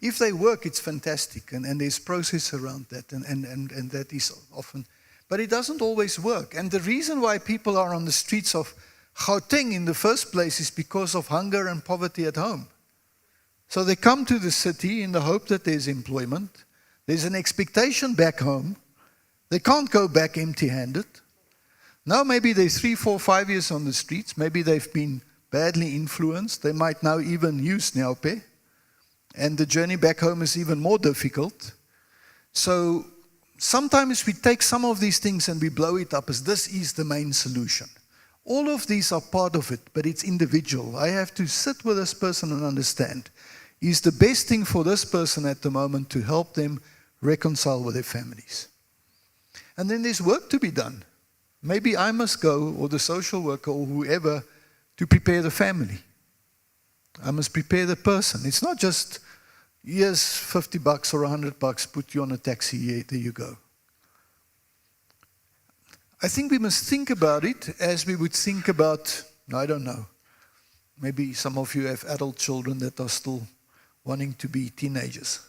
[SPEAKER 13] If they work, it's fantastic, and there's process around that, and that is often, but it doesn't always work. And the reason why people are on the streets of Gauteng in the first place is because of hunger and poverty at home. So they come to the city in the hope that there's employment. There's an expectation back home. They can't go back empty-handed. Now maybe they're 3, 4, 5 years on the streets. Maybe they've been badly influenced. They might now even use Nyaope. And the journey back home is even more difficult. So sometimes we take some of these things and we blow it up as this is the main solution. All of these are part of it, but it's individual. I have to sit with this person and understand, is the best thing for this person at the moment to help them reconcile with their families. And then there's work to be done. Maybe I must go, or the social worker, or whoever, to prepare the family. I must prepare the person. It's not just, here's $50 or $100, put you on a taxi, there you go. I think we must think about it as we would think about, I don't know, maybe some of you have adult children that are still wanting to be teenagers.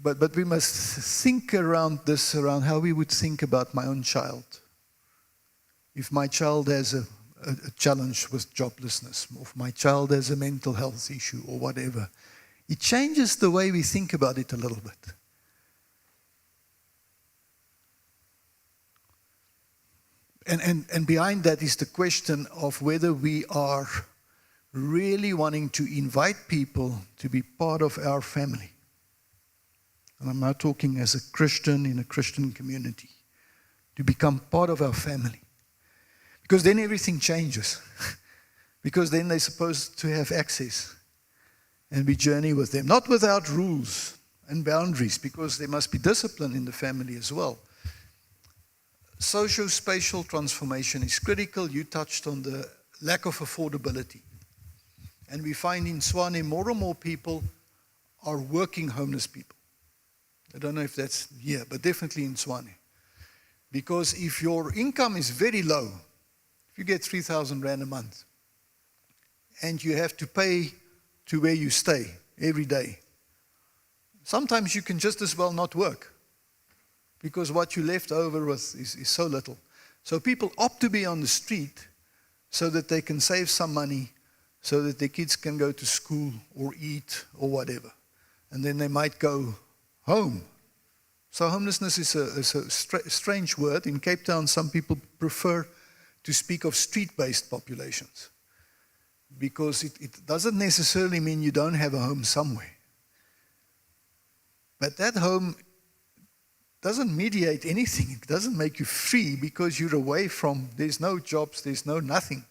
[SPEAKER 13] But we must think around this, around how we would think about my own child. If my child has a challenge with joblessness, or if my child has a mental health issue or whatever, it changes the way we think about it a little bit. And behind that is the question of whether we are really wanting to invite people to be part of our family. And I'm now talking as a Christian in a Christian community, to become part of our family. Because then everything changes. Because then they're supposed to have access. And we journey with them. Not without rules and boundaries, because there must be discipline in the family as well. Socio-spatial transformation is critical. You touched on the lack of affordability. And we find in Tshwane more and more people are working homeless people. I don't know if that's here, but definitely in Tshwane. Because if your income is very low, if you get 3,000 Rand a month, and you have to pay to where you stay every day, sometimes you can just as well not work. because what you left over is so little. So people opt to be on the street so that they can save some money, so that their kids can go to school or eat or whatever. And then they might go home. So homelessness is a strange word. In Cape Town, some people prefer to speak of street-based populations, because it doesn't necessarily mean you don't have a home somewhere. But that home doesn't mediate anything. It doesn't make you free, because you're away from, there's no jobs, there's no nothing.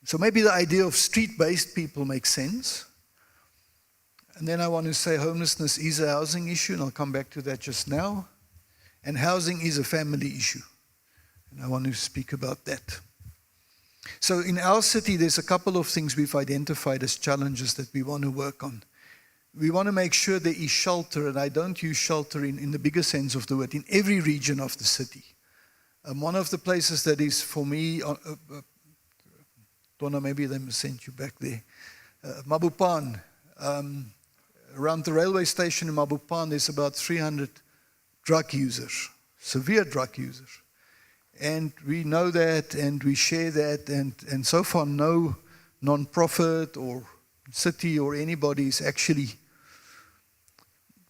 [SPEAKER 13] So maybe the idea of street-based people makes sense. And then I want to say homelessness is a housing issue, and I'll come back to that just now. And housing is a family issue. And I want to speak about that. So in our city, there's a couple of things we've identified as challenges that we want to work on. We want to make sure there is shelter, and I don't use shelter in the bigger sense of the word, in every region of the city. One of the places that is for me, Donna, maybe they sent you back there, Mabupan. Around the railway station in Mabupan, there's about 300 drug users, severe drug users. And we know that, and we share that, and so far no non-profit or city or anybody is actually.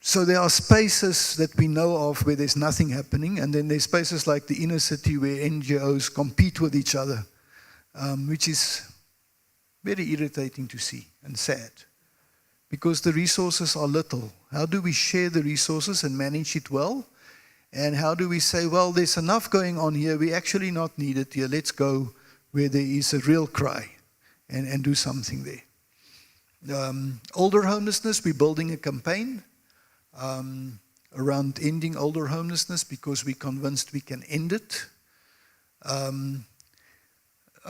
[SPEAKER 13] So there are spaces that we know of where there's nothing happening, and then there's spaces like the inner city where NGOs compete with each other, which is very irritating to see and sad, because the resources are little. How do we share the resources and manage it well? And how do we say, well, there's enough going on here, we actually not need it here, let's go where there is a real cry and do something there. Older homelessness, we're building a campaign around ending older homelessness, because we're convinced we can end it.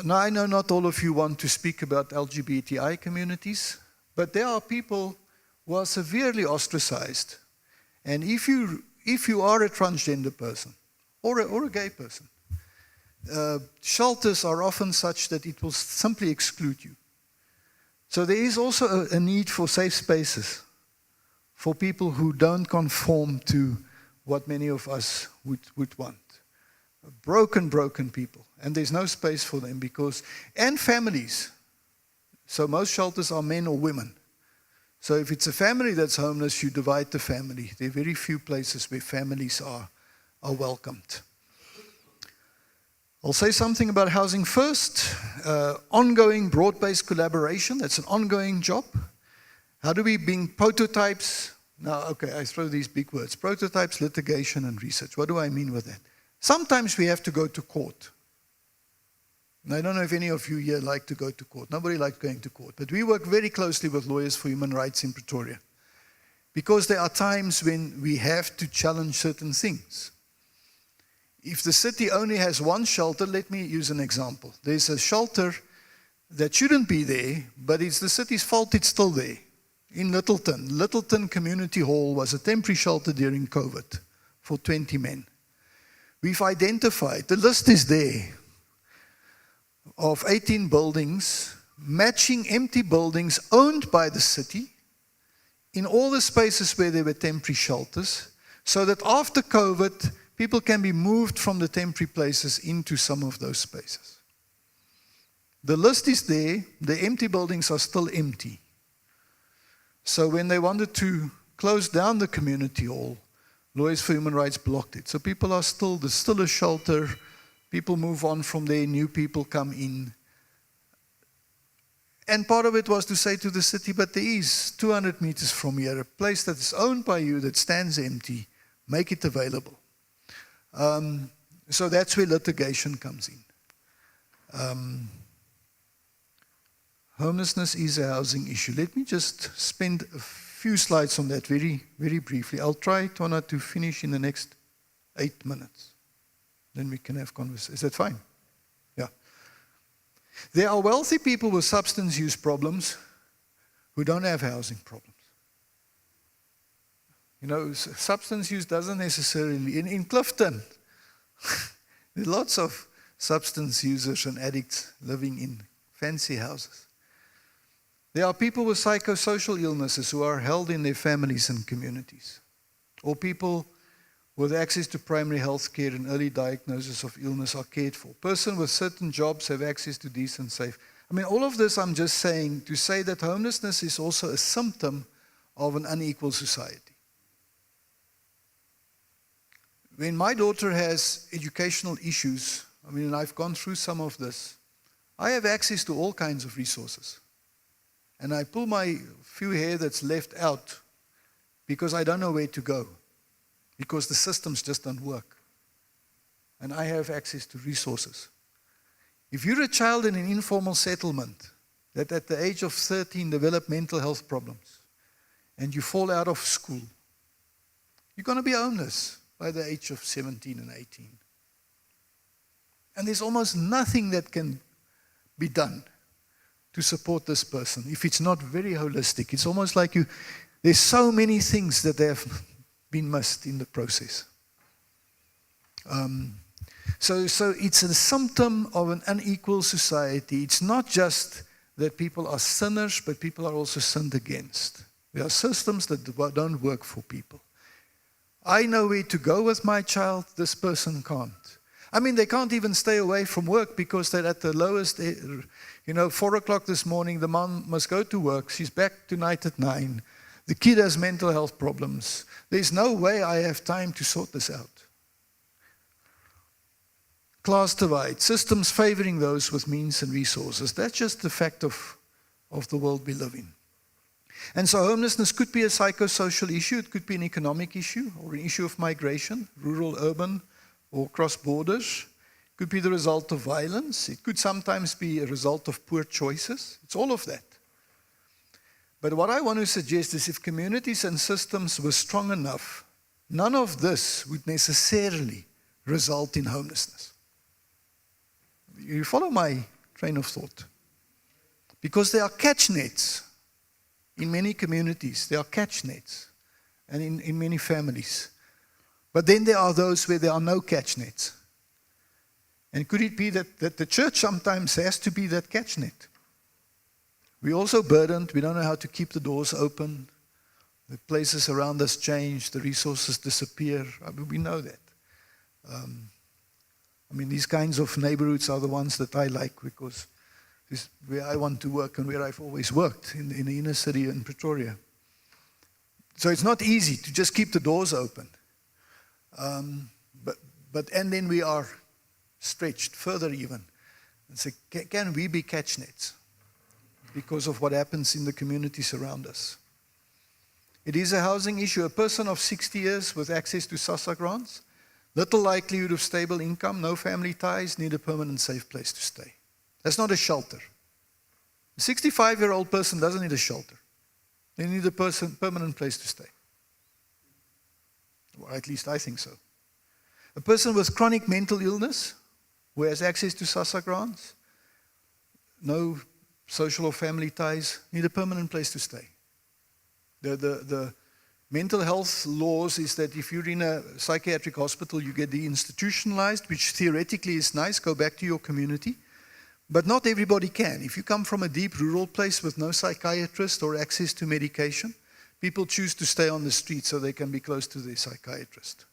[SPEAKER 13] Now, I know not all of you want to speak about LGBTI communities, but there are people who are severely ostracized. And if you are a transgender person or a gay person, shelters are often such that it will simply exclude you. So there is also a need for safe spaces for people who don't conform to what many of us would want. Broken people. And there's no space for them and families. So most shelters are men or women. So if it's a family that's homeless, you divide the family. There are very few places where families are welcomed. I'll say something about housing first. Ongoing broad-based collaboration, that's an ongoing job. How do we bring prototypes? Now, okay, I throw these big words. Prototypes, litigation, and research. What do I mean with that? Sometimes we have to go to court. And I don't know if any of you here like to go to court. Nobody likes going to court. But we work very closely with Lawyers for Human Rights in Pretoria, because there are times when we have to challenge certain things. If the city only has one shelter, let me use an example. There's a shelter that shouldn't be there, but it's the city's fault it's still there. In Littleton. Littleton Community Hall was a temporary shelter during COVID for 20 men. We've identified, the list is there, of 18 buildings, matching empty buildings owned by the city in all the spaces where there were temporary shelters, so that after COVID, people can be moved from the temporary places into some of those spaces. The list is there, the empty buildings are still empty. So when they wanted to close down the community hall, Lawyers for Human Rights blocked it. So people are there's still a shelter. People move on from there, new people come in. And part of it was to say to the city, but there is 200 meters from here, a place that is owned by you that stands empty, make it available. So that's where litigation comes in. Homelessness is a housing issue. Let me just spend a few slides on that very, very briefly. I'll try, Tona, to finish in the next 8 minutes. Then we can have conversation. Is that fine? Yeah. There are wealthy people with substance use problems who don't have housing problems. You know, substance use doesn't necessarily, in Clifton, there are lots of substance users and addicts living in fancy houses. There are people with psychosocial illnesses who are held in their families and communities. or people with access to primary health care and early diagnosis of illness are cared for. Person with certain jobs have access to decent, safe. I mean, all of this I'm just saying to say that homelessness is also a symptom of an unequal society. When my daughter has educational issues, I mean, and I've gone through some of this, I have access to all kinds of resources. And I pull my few hair that's left out because I don't know where to go, because the systems just don't work. And I have access to resources. If you're a child in an informal settlement that at the age of 13 develop mental health problems and you fall out of school, you're going to be homeless by the age of 17 and 18. And there's almost nothing that can be done to support this person if it's not very holistic. It's almost like there's so many things that have been missed in the process. So it's a symptom of an unequal society. It's not just that people are sinners, but people are also sinned against. There are systems that don't work for people. I know where to go with my child, this person can't. I mean, they can't even stay away from work because they're at the lowest, 4 o'clock this morning, the mom must go to work. She's back tonight at 9. The kid has mental health problems. There's no way I have time to sort this out. Class divide, systems favoring those with means and resources. That's just the fact of the world we live in. And so homelessness could be a psychosocial issue. It could be an economic issue or an issue of migration, rural, urban, or cross borders. It could be the result of violence. It could sometimes be a result of poor choices. It's all of that. But what I want to suggest is if communities and systems were strong enough, none of this would necessarily result in homelessness. You follow my train of thought? Because there are catch nets in many communities. There are catch nets and in many families. But then there are those where there are no catch nets. And could it be that the church sometimes has to be that catch net? We're also burdened. We don't know how to keep the doors open. The places around us change. The resources disappear. I mean, we know that. These kinds of neighborhoods are the ones that I like because this is where I want to work and where I've always worked, in the inner city in Pretoria. So it's not easy to just keep the doors open. And then we are stretched further even and say, can we be catch nets because of what happens in the communities around us? It is a housing issue. A person of 60 years with access to SASSA grants, little likelihood of stable income, no family ties, need a permanent safe place to stay. That's not a shelter. A 65-year-old person doesn't need a shelter. They need a permanent place to stay. Or at least I think so. A person with chronic mental illness who has access to SASSA grants, no social or family ties, need a permanent place to stay. The mental health laws is that if you're in a psychiatric hospital, you get deinstitutionalized, which theoretically is nice, go back to your community. But not everybody can. If you come from a deep rural place with no psychiatrist or access to medication, people choose to stay on the street so they can be close to their psychiatrist.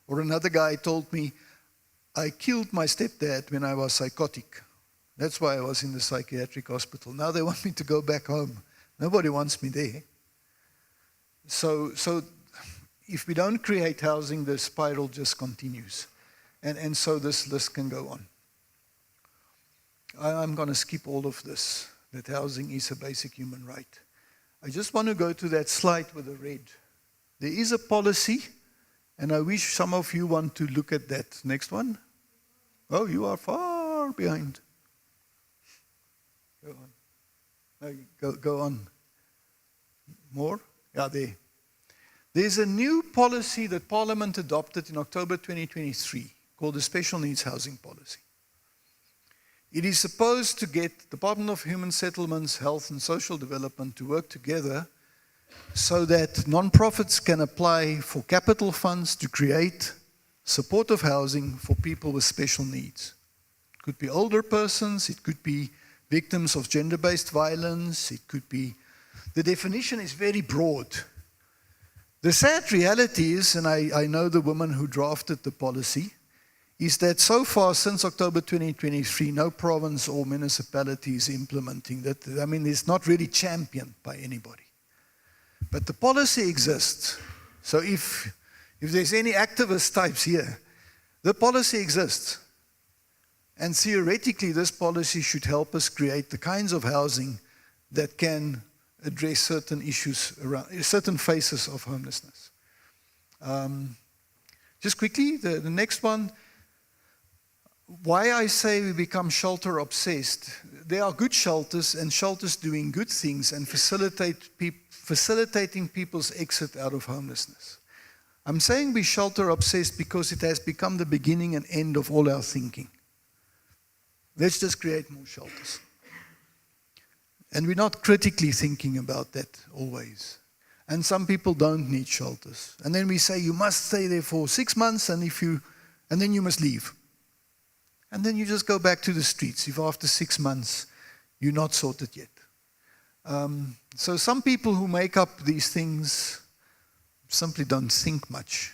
[SPEAKER 13] Or another guy told me, I killed my stepdad when I was psychotic. That's why I was in the psychiatric hospital. Now they want me to go back home. Nobody wants me there. So if we don't create housing, the spiral just continues. And so this list can go on. I'm going to skip all of this, that housing is a basic human right. I just want to go to that slide with the red. There is a policy, and I wish some of you want to look at that. Next one. Oh, you are far behind. Go on. No, go on. More? Yeah, there. There's a new policy that Parliament adopted in October 2023 called the Special Needs Housing Policy. It is supposed to get Department of Human Settlements, Health and Social Development to work together so that non-profits can apply for capital funds to create supportive housing for people with special needs. It could be older persons, it could be victims of gender-based violence, it could be... The definition is very broad. The sad reality is, and I know the woman who drafted the policy, is that so far since October 2023, no province or municipality is implementing that. I mean, it's not really championed by anybody. But the policy exists. So if there's any activist types here, the policy exists. And theoretically, this policy should help us create the kinds of housing that can address certain issues around certain phases of homelessness. Just quickly, the next one, why I say we become shelter obsessed. There are good shelters and shelters doing good things and facilitating people's exit out of homelessness. I'm saying we shelter obsessed because it has become the beginning and end of all our thinking. Let's just create more shelters. And we're not critically thinking about that always. And some people don't need shelters. And then we say you must stay there for 6 months and then you must leave. And then you just go back to the streets if after 6 months you're not sorted yet. So some people who make up these things simply don't think much.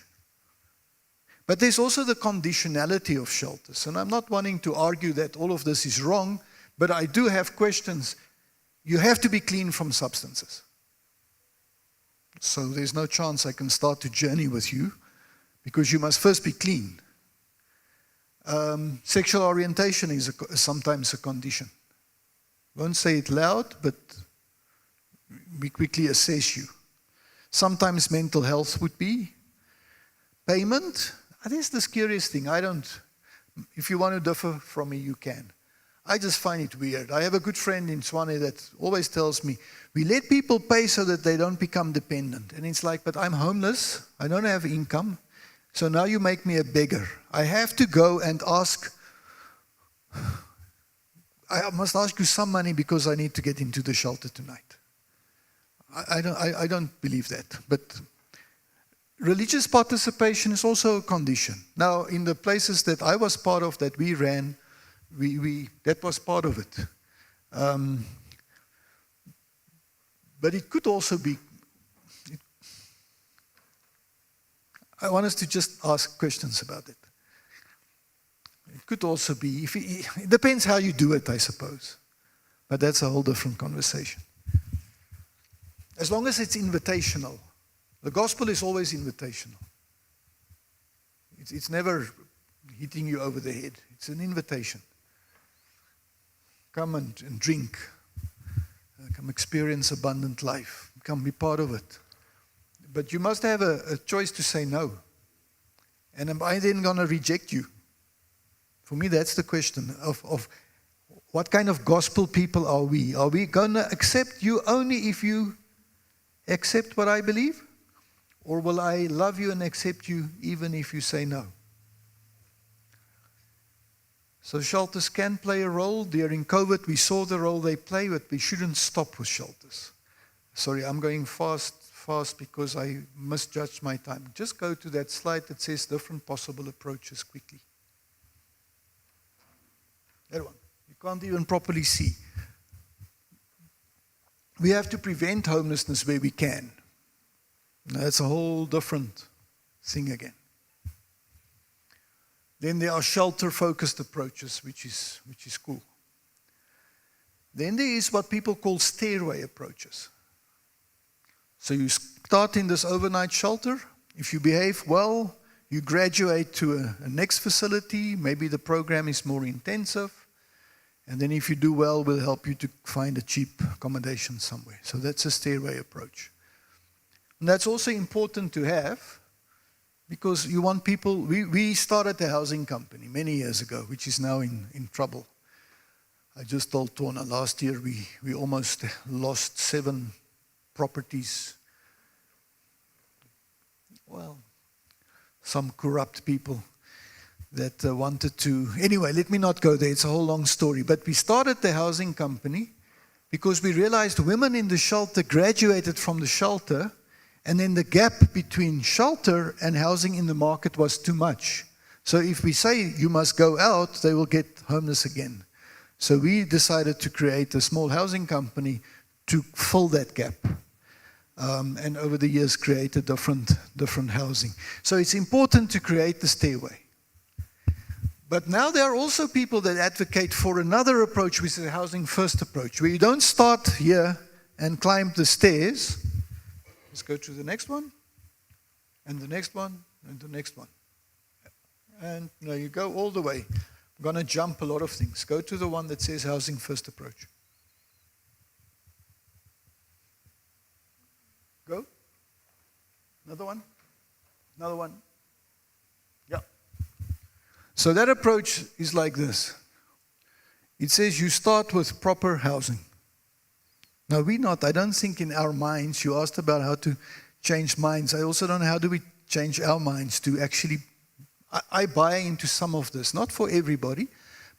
[SPEAKER 13] But there's also the conditionality of shelters. And I'm not wanting to argue that all of this is wrong, but I do have questions. You have to be clean from substances. So there's no chance I can start to journey with you because you must first be clean. Sexual orientation is sometimes a condition. Won't say it loud, but we quickly assess you. Sometimes mental health would be. Payment, that is the scariest thing. If you want to differ from me, you can. I just find it weird. I have a good friend in Swane that always tells me, we let people pay so that they don't become dependent. And it's like, but I'm homeless, I don't have income, so now you make me a beggar. I have to go and ask, I must ask you some money because I need to get into the shelter tonight. I don't believe that. But religious participation is also a condition. Now, in the places that I was part of, that we ran, that was part of it. But it could also be, I want us to just ask questions about it. It could also be, it depends how you do it, I suppose. But that's a whole different conversation. As long as it's invitational. The gospel is always invitational. It's never hitting you over the head. It's an invitation. Come and drink. Come experience abundant life. Come be part of it. But you must have a choice to say no. And am I then going to reject you? For me, that's the question of what kind of gospel people are we? Are we going to accept you only if you accept what I believe? Or will I love you and accept you even if you say no? So shelters can play a role. During COVID, we saw the role they play, but we shouldn't stop with shelters. Sorry, I'm going fast because I misjudged my time. Just go to that slide that says different possible approaches quickly. That one. You can't even properly see. We have to prevent homelessness where we can. Now, that's a whole different thing again. Then there are shelter-focused approaches, which is cool. Then there is what people call stairway approaches. So you start in this overnight shelter. If you behave well, you graduate to a next facility. Maybe the program is more intensive. And then if you do well, we'll help you to find a cheap accommodation somewhere. So that's a stairway approach. And that's also important to have because you want people. We started a housing company many years ago, which is now in trouble. I just told Tona last year we almost lost 7 properties. Well, some corrupt people that wanted to. Anyway, let me not go there. It's a whole long story. But we started the housing company because we realized women in the shelter graduated from the shelter, and then the gap between shelter and housing in the market was too much. So if we say you must go out, they will get homeless again. So we decided to create a small housing company to fill that gap. and over the years created different housing. So it's important to create the stairway. But now there are also people that advocate for another approach, which is a housing first approach, where you don't start here and climb the stairs. Let's go to the next one, and the next one, and the next one. And no, you go all the way. I'm going to jump a lot of things. Go to the one that says housing first approach. Go. Another one. Another one. Yeah. So that approach is like this. It says you start with proper housing. Now I don't think in our minds, you asked about how to change minds. I also don't know how do we change our minds to actually, I buy into some of this, not for everybody,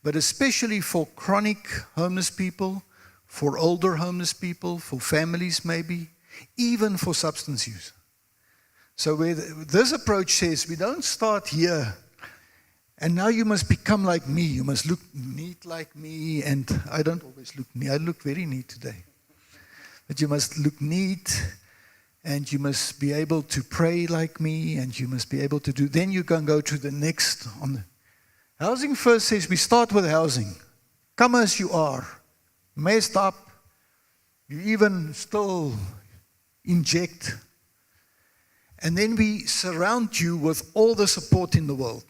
[SPEAKER 13] but especially for chronic homeless people, for older homeless people, for families maybe, even for substance use. So this approach says we don't start here and now you must become like me, you must look neat like me, and I don't always look neat, I look very neat today. But you must look neat, and you must be able to pray like me, and you must be able to do, then you can go to the next. Housing first says we start with housing. Come as you are, messed up, you even still inject, and then we surround you with all the support in the world.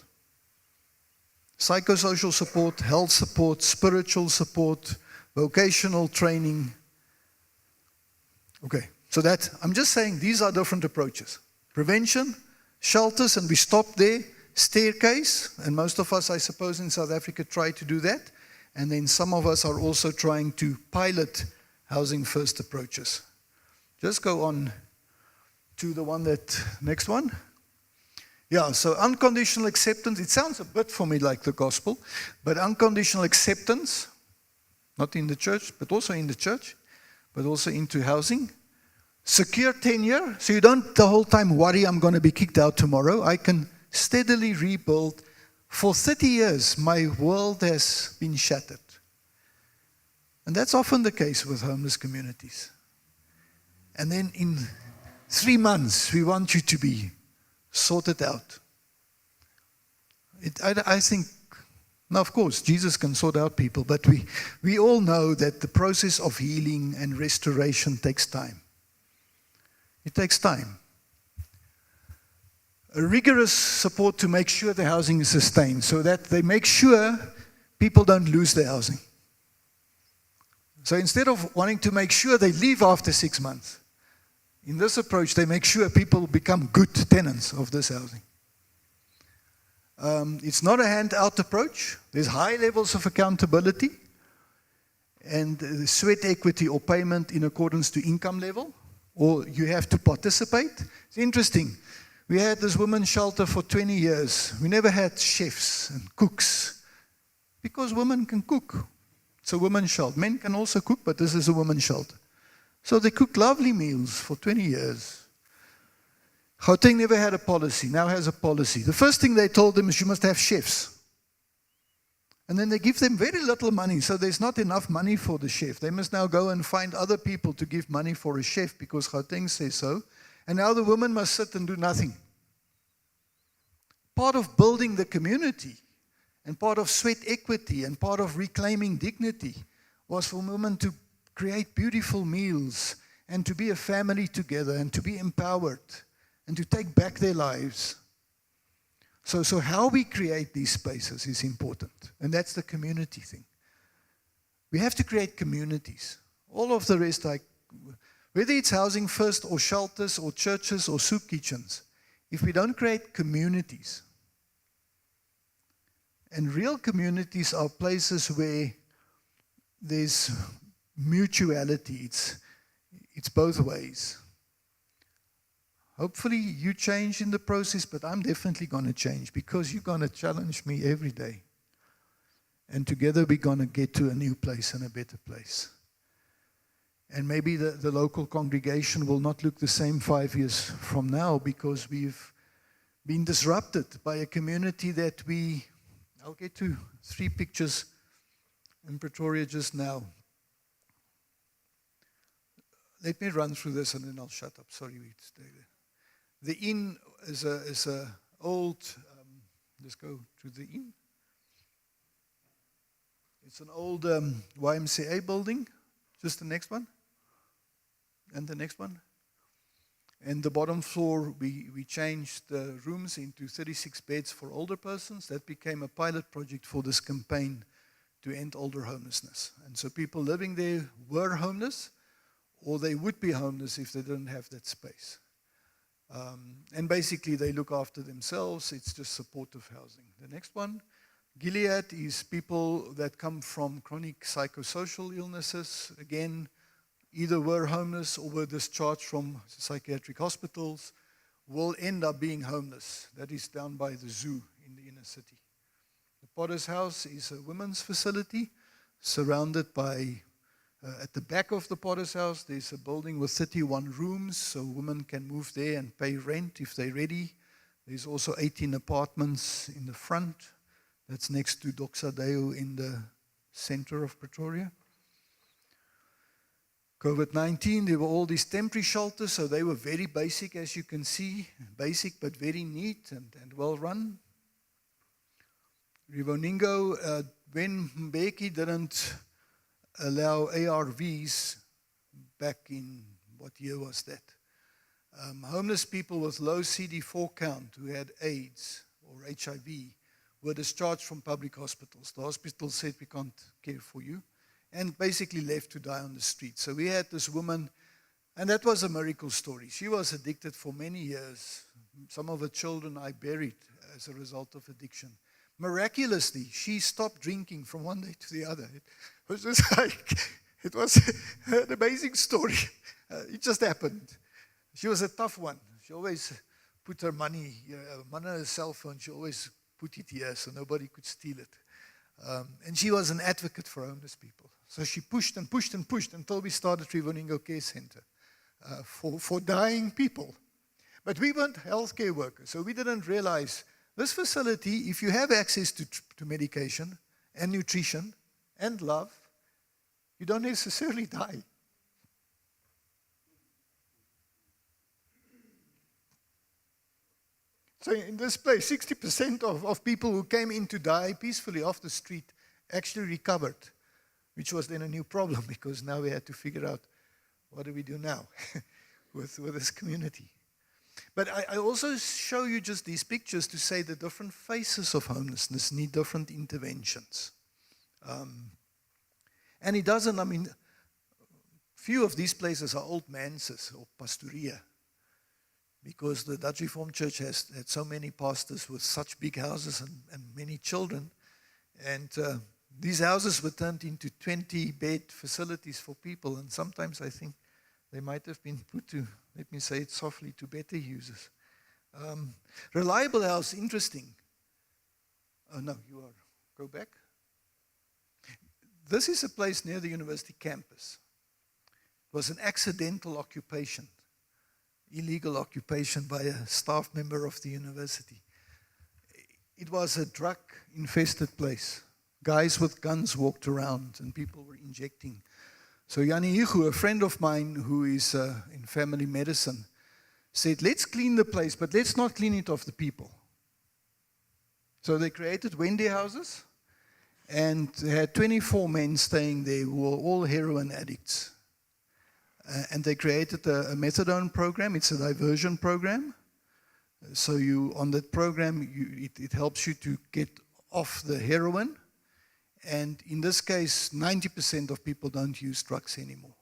[SPEAKER 13] Psychosocial support, health support, spiritual support, vocational training. Okay, so I'm just saying these are different approaches. Prevention, shelters, and we stop there. Staircase, and most of us, I suppose, in South Africa try to do that. And then some of us are also trying to pilot housing first approaches. Just go on to the next one. Yeah, so unconditional acceptance, it sounds a bit for me like the gospel, but unconditional acceptance, not in the church, but also in the church, but also into housing. Secure tenure, so you don't the whole time worry I'm going to be kicked out tomorrow. I can steadily rebuild. For 30 years, my world has been shattered. And that's often the case with homeless communities. And then in 3 months, we want you to be sorted out. I think, now of course, Jesus can sort out people, but we all know that the process of healing and restoration takes time. It takes time. A rigorous support to make sure the housing is sustained, so that they make sure people don't lose their housing. So instead of wanting to make sure they leave after 6 months, in this approach, they make sure people become good tenants of this housing. It's not a hand-out approach. There's high levels of accountability and the sweat equity or payment in accordance to income level, or you have to participate. It's interesting. We had this women's shelter for 20 years. We never had chefs and cooks because women can cook. It's a women's shelter. Men can also cook, but this is a women's shelter. So they cook lovely meals for 20 years. Gauteng never had a policy, now has a policy. The first thing they told them is you must have chefs. And then they give them very little money, so there's not enough money for the chef. They must now go and find other people to give money for a chef because Gauteng says so. And now the women must sit and do nothing. Part of building the community and part of sweat equity and part of reclaiming dignity was for women to create beautiful meals and to be a family together and to be empowered and to take back their lives. So how we create these spaces is important, and that's the community thing. We have to create communities. All of the rest, whether it's housing first or shelters or churches or soup kitchens, if we don't create communities, and real communities are places where there's mutuality, it's both ways. Hopefully you change in the process, but I'm definitely going to change because you're going to challenge me every day. And together we're going to get to a new place and a better place. And maybe the local congregation will not look the same 5 years from now because we've been disrupted by a community that I'll get to 3 pictures in Pretoria just now. let me run through this and then I'll shut up. Sorry, the inn is a old. Let's go to the inn. It's an old YMCA building. Just the next one. And the next one. And the bottom floor, we changed the rooms into 36 beds for older persons. That became a pilot project for this campaign to end older homelessness. And so people living there were homeless, or they would be homeless if they didn't have that space. And basically, they look after themselves. It's just supportive housing. The next one, Gilead, is people that come from chronic psychosocial illnesses. Again, either were homeless or were discharged from psychiatric hospitals, will end up being homeless. That is down by the zoo in the inner city. The Potter's House is a women's facility surrounded by, at the back of the Potter's House, there's a building with 31 rooms, so women can move there and pay rent if they're ready. There's also 18 apartments in the front. That's next to Doxadeo in the center of Pretoria. COVID-19, there were all these temporary shelters, so they were very basic, as you can see. Basic, but very neat and well run. Rivoningo, when Mbeki didn't allow ARVs back in, what year was that? Homeless people with low CD4 count who had AIDS or HIV were discharged from public hospitals. The hospital said, we can't care for you, and basically left to die on the street. So we had this woman, and that was a miracle story. She was addicted for many years. Some of her children I buried as a result of addiction. Miraculously, she stopped drinking from one day to the other. It was just like, it was an amazing story. It just happened. She was a tough one. She always put her money on her cell phone. She always put it here so nobody could steal it. And she was an advocate for homeless people. So she pushed and pushed and pushed until we started Rivoningo Care Center for dying people. But we weren't healthcare workers, so we didn't realize this facility, if you have access to medication and nutrition and love, you don't necessarily die. So in this place, 60% of people who came in to die peacefully off the street actually recovered, which was then a new problem because now we had to figure out what do we do now with this community. But I also show you just these pictures to say the different phases of homelessness need different interventions. And it doesn't, I mean, few of these places are old manses or pastoria, because the Dutch Reformed Church has had so many pastors with such big houses and many children. And these houses were turned into 20-bed facilities for people, and sometimes I think they might have been put to, let me say it softly, to better users. Reliable house, interesting. Oh no, you are, go back. This is a place near the university campus. It was an accidental occupation, illegal occupation by a staff member of the university. It was a drug-infested place. Guys with guns walked around and people were injecting. So Yanni Higu, a friend of mine who is in family medicine, said, let's clean the place, but let's not clean it off the people. So they created Wendy houses, and they had 24 men staying there who were all heroin addicts. And they created a methadone program. It's a diversion program. So you, on that program, it helps you to get off the heroin. And in this case, 90% of people don't use drugs anymore.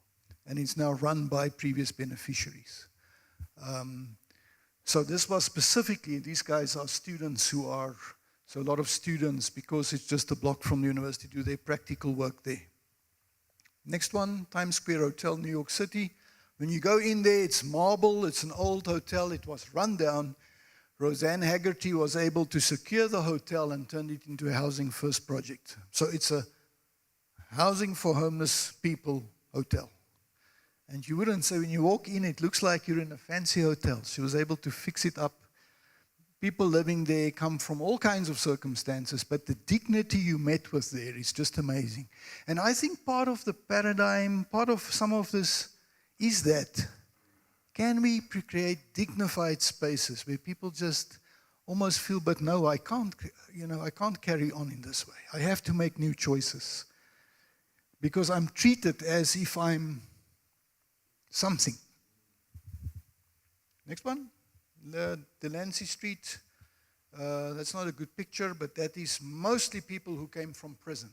[SPEAKER 13] And it's now run by previous beneficiaries. So this was specifically, these guys are students who are, so a lot of students, because it's just a block from the university, do their practical work there. Next one, Times Square Hotel, New York City. When you go in there, it's marble, it's an old hotel, it was run down. Roseanne Haggerty was able to secure the hotel and turn it into a housing first project. So it's a housing for homeless people hotel. And you wouldn't say when you walk in, it looks like you're in a fancy hotel. She was able to fix it up. People living there come from all kinds of circumstances, but the dignity you met with there is just amazing. And I think part of the paradigm, part of some of this is that, can we create dignified spaces where people just almost feel, but no, I can't carry on in this way. I have to make new choices because I'm treated as if I'm something. Next one, the Delancey Street. That's not a good picture, but that is mostly people who came from prison.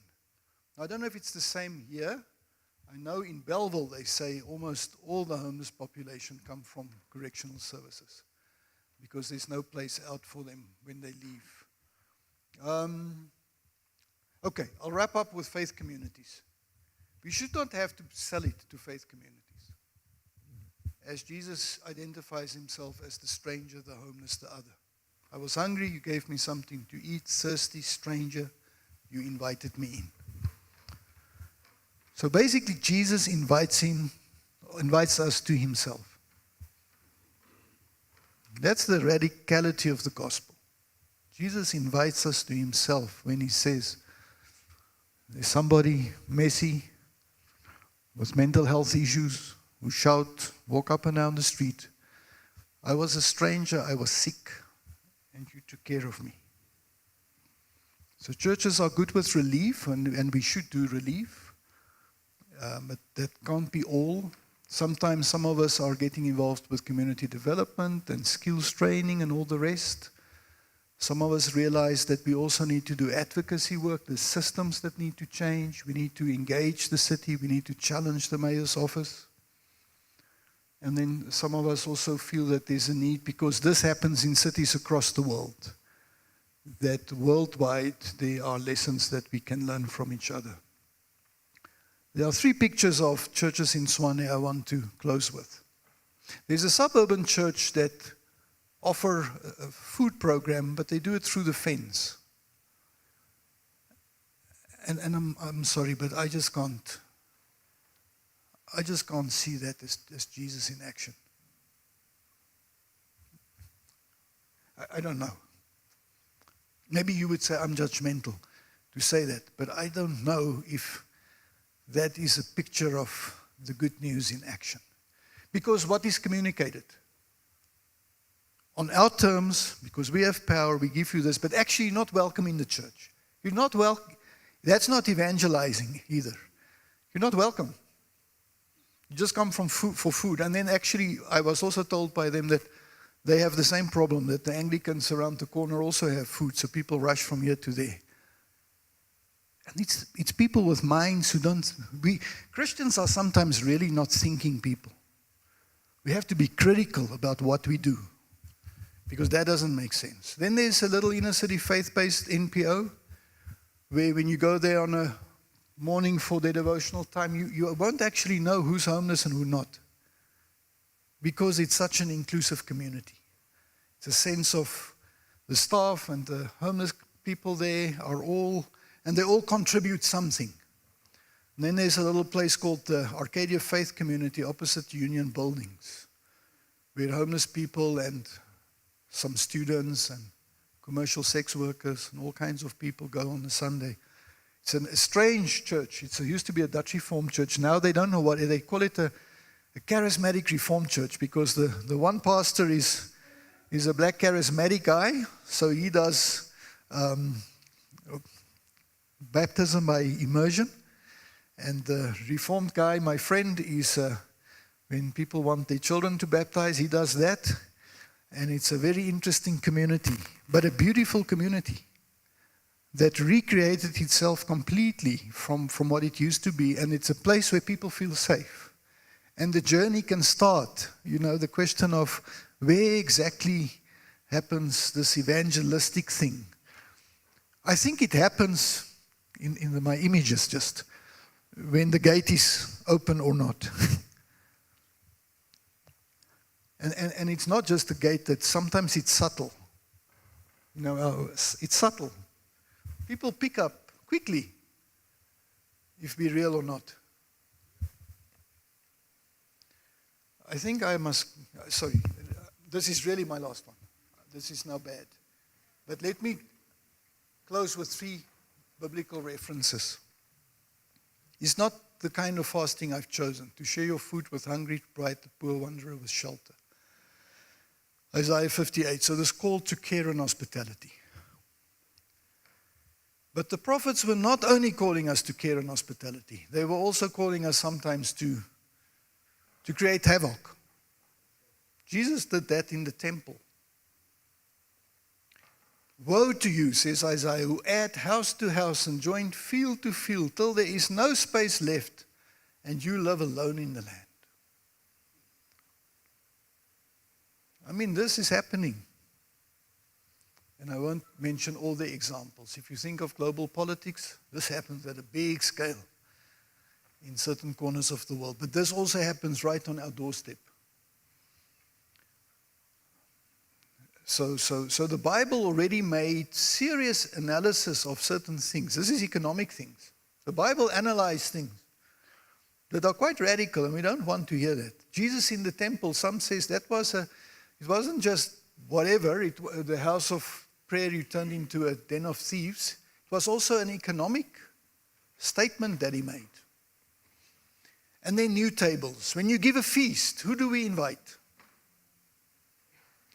[SPEAKER 13] Now, I don't know if it's the same here. I know in Belleville they say almost all the homeless population come from correctional services because there's no place out for them when they leave. Okay, I'll wrap up with faith communities. We should not have to sell it to faith communities. As Jesus identifies himself as the stranger, the homeless, the other. I was hungry, you gave me something to eat. Thirsty, stranger, you invited me in. So basically, Jesus invites us to himself. That's the radicality of the gospel. Jesus invites us to himself when he says, there's somebody messy with mental health issues who shout, walk up and down the street. I was a stranger, I was sick, and you took care of me. So churches are good with relief, and we should do relief. But that can't be all. Sometimes some of us are getting involved with community development and skills training and all the rest. Some of us realize that we also need to do advocacy work. There's systems that need to change. We need to engage the city. We need to challenge the mayor's office. And then some of us also feel that there's a need, because this happens in cities across the world, that worldwide there are lessons that we can learn from each other. There are 3 pictures of churches in Swane I want to close with. There's a suburban church that offer a food program, but they do it through the fence. And I'm sorry, but I just can't see that as Jesus in action. I don't know. Maybe you would say I'm judgmental to say that, but I don't know if that is a picture of the good news in action. Because what is communicated? On our terms, because we have power, we give you this, but actually you're not welcome in the church. You're not welcome. That's not evangelizing either. You're not welcome. You just come for food. And then actually, I was also told by them that they have the same problem, that the Anglicans around the corner also have food, so people rush from here to there. And it's people with minds who don't... Christians are sometimes really not thinking people. We have to be critical about what we do, because that doesn't make sense. Then there's a little inner city faith-based NPO, where when you go there on a morning for their devotional time, you won't actually know who's homeless and who's not, because it's such an inclusive community. It's a sense of the staff and the homeless people there are all... And they all contribute something. And then there's a little place called the Arcadia Faith Community opposite Union Buildings, where homeless people and some students and commercial sex workers and all kinds of people go on a Sunday. It's a strange church. It used to be a Dutch Reformed church. Now they don't know what, they call it a charismatic Reformed church, because the one pastor is a black charismatic guy, so he does... baptism by immersion. And the Reformed guy, my friend, is when people want their children to baptize, he does that. And it's a very interesting community, but a beautiful community that recreated itself completely from what it used to be. And it's a place where people feel safe. And the journey can start. You know, the question of where exactly happens this evangelistic thing. I think it happens in my images, just when the gate is open or not. and it's not just the gate, that sometimes it's subtle. You know, it's subtle. People pick up quickly if we're real or not. I think I must, sorry, this is really my last one. This is now bad. But let me close with 3 biblical references. It's not the kind of fasting I've chosen, to share your food with hungry, to provide the poor wanderer with shelter. Isaiah 58, so this call to care and hospitality. But the prophets were not only calling us to care and hospitality, they were also calling us sometimes to create havoc. Jesus did that in the temple. Woe to you, says Isaiah, who add house to house and join field to field till there is no space left and you live alone in the land. I mean, this is happening. And I won't mention all the examples. If you think of global politics, this happens at a big scale in certain corners of the world. But this also happens right on our doorstep. So the Bible already made serious analysis of certain things. This is economic things. The Bible analyzed things that are quite radical, and we don't want to hear that. Jesus in the temple, some says that it wasn't just whatever, the house of prayer you turned into a den of thieves. It was also an economic statement that he made. And then new tables. When you give a feast, who do we invite?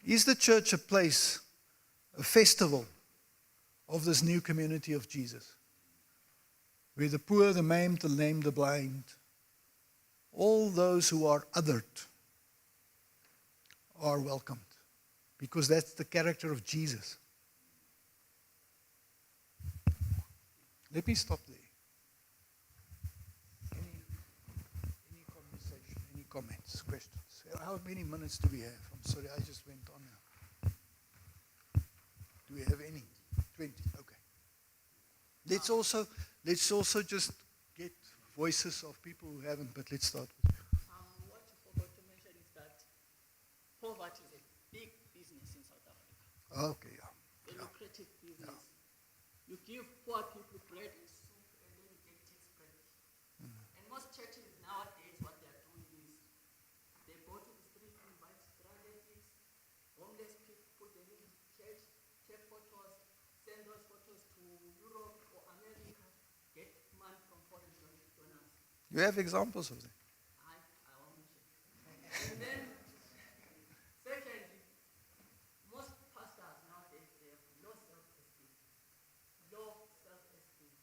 [SPEAKER 13] Is the church a place, a festival of this new community of Jesus? Where the poor, the maimed, the lame, the blind, all those who are othered are welcomed. Because that's the character of Jesus. Let me stop there. Any conversation, any comments, questions? How many minutes do we have? I'm sorry, I just went on now. Do we have any? 20, okay. Let's also just get voices of people who haven't, but let's start with you.
[SPEAKER 8] What you forgot to mention is that poverty is a big business in South Africa.
[SPEAKER 13] Okay, yeah.
[SPEAKER 8] A lucrative business. Yeah. You give poor people bread and soup, and then you get tax credit. And most churches nowadays, what they are doing is they go to the street, invite drug addicts, homeless people, put them in church, take photos, send those photos to Europe or America, get money from foreign donors.
[SPEAKER 13] You have examples of that?
[SPEAKER 8] I won't mention. And then, secondly, most pastors nowadays, they have low self-esteem. Low self-esteem.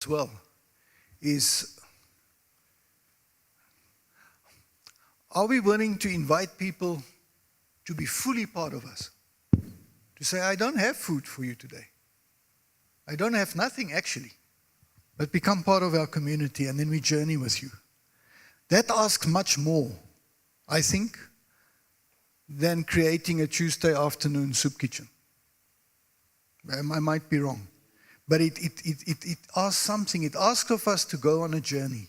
[SPEAKER 13] As well is, are we willing to invite people to be fully part of us? To say, I don't have food for you today. I don't have nothing actually, but become part of our community and then we journey with you. That asks much more, I think, than creating a Tuesday afternoon soup kitchen. I might be wrong. But it asks something. It asks of us to go on a journey.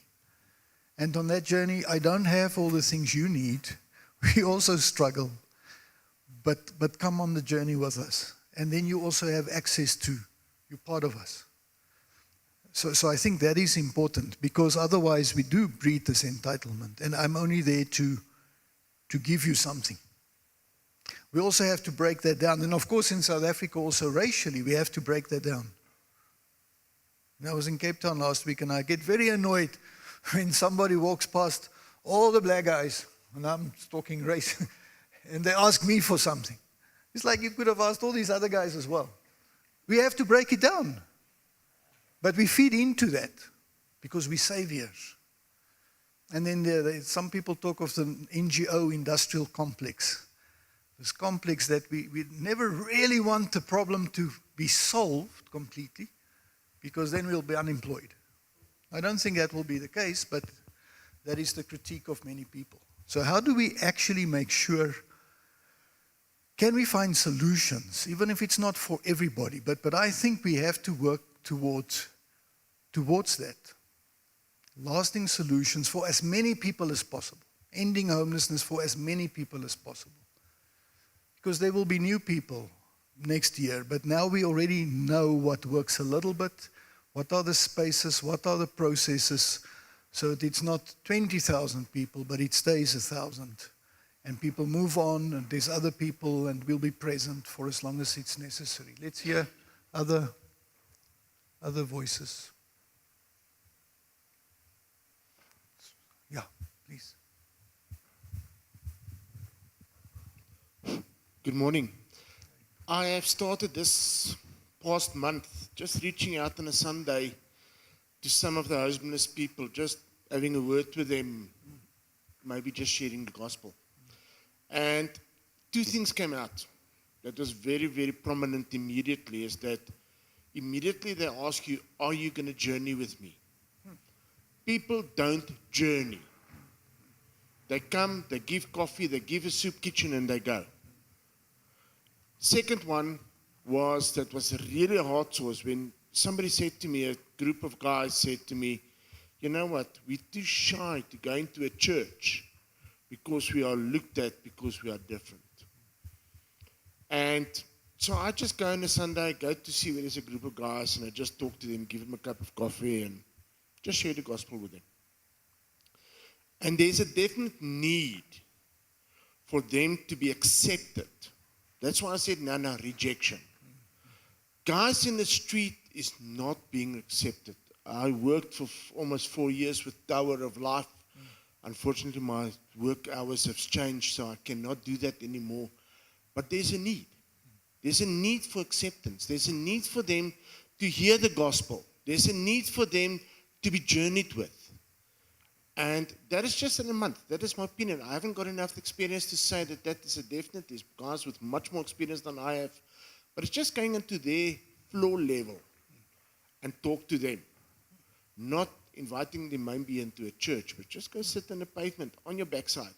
[SPEAKER 13] And on that journey, I don't have all the things you need. We also struggle. But come on the journey with us. And then you also have access to, you're part of us. So I think that is important, because otherwise we do breed this entitlement. And I'm only there to give you something. We also have to break that down. And of course in South Africa also racially, we have to break that down. And I was in Cape Town last week and I get very annoyed when somebody walks past all the black guys, and I'm talking race, and they ask me for something. It's like you could have asked all these other guys as well. We have to break it down. But we feed into that because we're saviors. And then some people talk of the NGO industrial complex. This complex that we never really want the problem to be solved completely, because then we'll be unemployed. I don't think that will be the case, but that is the critique of many people. So how do we actually make sure can we find solutions, even if it's not for everybody? But I think we have to work towards that. Lasting solutions for as many people as possible. Ending homelessness for as many people as possible. Because there will be new people next year, but now we already know what works a little bit, what are the spaces, what are the processes, so that it's not 20,000 people, but it stays 1,000. And people move on, and there's other people, and we'll be present for as long as it's necessary. Let's hear other voices. Yeah, please.
[SPEAKER 16] Good morning. I have started this past month just reaching out on a Sunday to some of the homeless people, just having a word with them, maybe just sharing the gospel. And two things came out that was very, very prominent immediately, is that immediately they ask you, are you going to journey with me? People don't journey. They come, they give coffee, they give a soup kitchen, and they go. Second one was, that was a really hard source, when somebody said to me, a group of guys said to me, you know what, we're too shy to go into a church because we are looked at because we are different. And so I just go on a Sunday, go to see where there's a group of guys, and I just talk to them, give them a cup of coffee, and just share the gospel with them. And there's a definite need for them to be accepted. That's why I said, no, rejection. Guys in the street is not being accepted. I worked for almost 4 years with Tower of Life. Unfortunately, my work hours have changed, so I cannot do that anymore. But there's a need. There's a need for acceptance. There's a need for them to hear the gospel. There's a need for them to be journeyed with. And that is just in a month. That is my opinion. I haven't got enough experience to say that that is a definite. There's guys with much more experience than I have. But it's just going into their floor level and talk to them. Not inviting them maybe into a church, but just go sit on the pavement on your backside.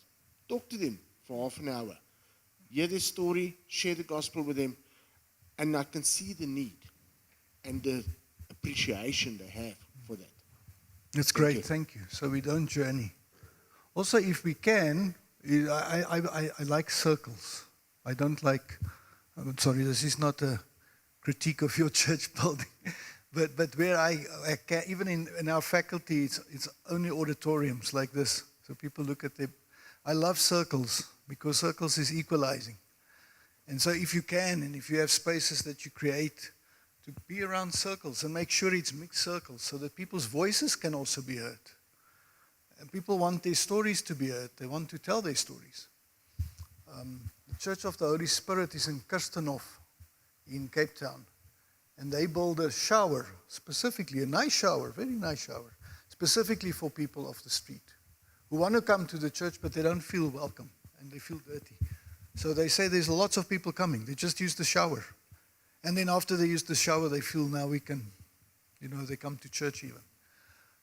[SPEAKER 16] Talk to them for half an hour. Hear their story, share the gospel with them, and I can see the need and the appreciation they have for that.
[SPEAKER 13] That's great, thank you. So we don't journey. Also, if we can, I like circles. I don't like, I'm sorry, this is not a critique of your church building, but where I can, even in our faculty, it's only auditoriums like this. So people look at them. I love circles, because circles is equalizing. And so if you can, and if you have spaces that you create, to be around circles and make sure it's mixed circles so that people's voices can also be heard. And people want their stories to be heard. They want to tell their stories. The Church of the Holy Spirit is in Krugersdorp in Cape Town. And they build a shower, specifically, a nice shower, very nice shower, specifically for people off the street who want to come to the church, but they don't feel welcome and they feel dirty. So they say there's lots of people coming. They just use the shower. And then after they use the shower, they feel now we can, they come to church even.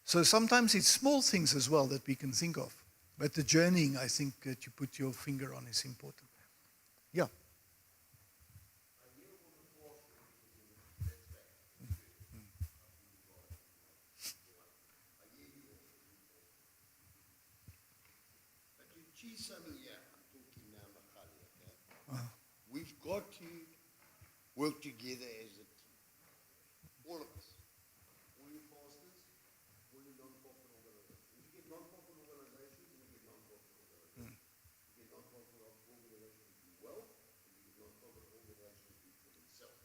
[SPEAKER 13] So sometimes it's small things as well that we can think of. But the journeying, I think, that you put your finger on is important. Yeah.
[SPEAKER 17] We've got to work together as a team. All of us. All you pastors, all you non-profit organizations. If you get non-profit organizations, you get non-profit organizations. You get non-profit organizations do well, and you get non-profit organizations do for themselves.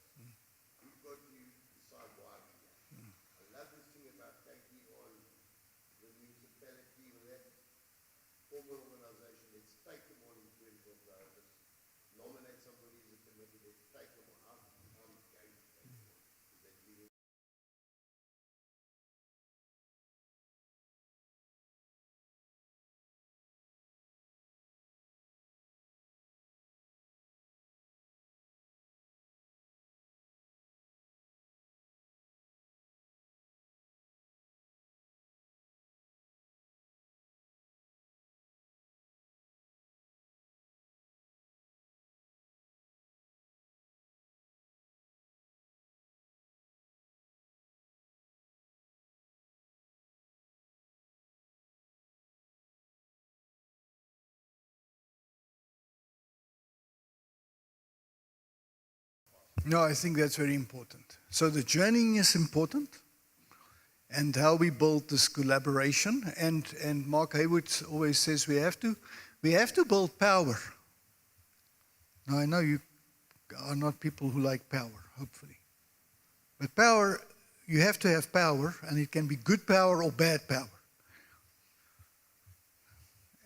[SPEAKER 17] We've got to decide wisely. I love this thing about taking on the municipality with that formal organization. Let's take them on in terms of nominate somebody as a committee, let's take them on.
[SPEAKER 13] No, I think that's very important. So the journeying is important, and how we build this collaboration. And Mark Haywood always says we have to build power. Now I know you are not people who like power, hopefully, but power, you have to have power, and it can be good power or bad power.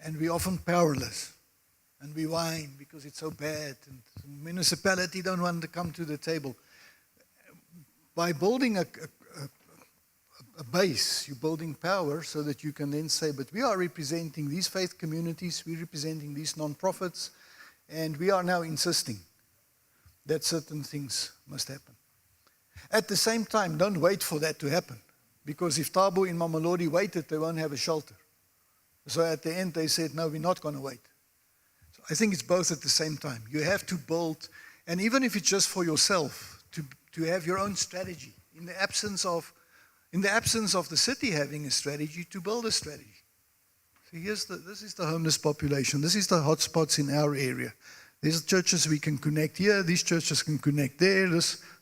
[SPEAKER 13] And we're often powerless, and we whine because it's so bad, and the municipality don't want to come to the table. By building a base, you're building power so that you can then say, but we are representing these faith communities, we're representing these non-profits, and we are now insisting that certain things must happen. At the same time, don't wait for that to happen, because if Thabo in Mamelodi waited, they won't have a shelter. So at the end, they said, no, we're not going to wait. So I think it's both at the same time. You have to build, and even if it's just for yourself, to have your own strategy. In the absence of the city having a strategy, to build a strategy. So this is the homeless population. This is the hotspots in our area. There's churches we can connect here. These churches can connect there.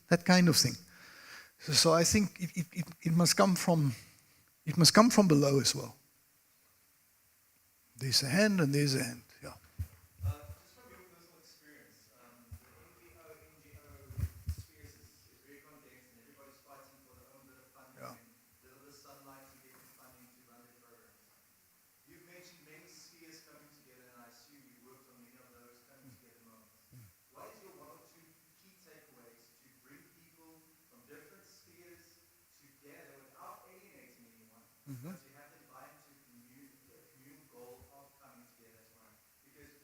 [SPEAKER 13] That kind of thing. So I think it must come from below as well. There's a hand and there's a hand. Yeah.
[SPEAKER 14] Just from your personal experience, the NGO space is very condensed, and everybody's fighting for their own bit of funding and little bit of sunlight to get the funding to run their programs. You've mentioned many spheres coming together, and I assume you worked on many of those coming together moments. What is your one or two key takeaways to bring people from different spheres together without alienating anyone, but to have them buy into a communal goal of coming together as one? Because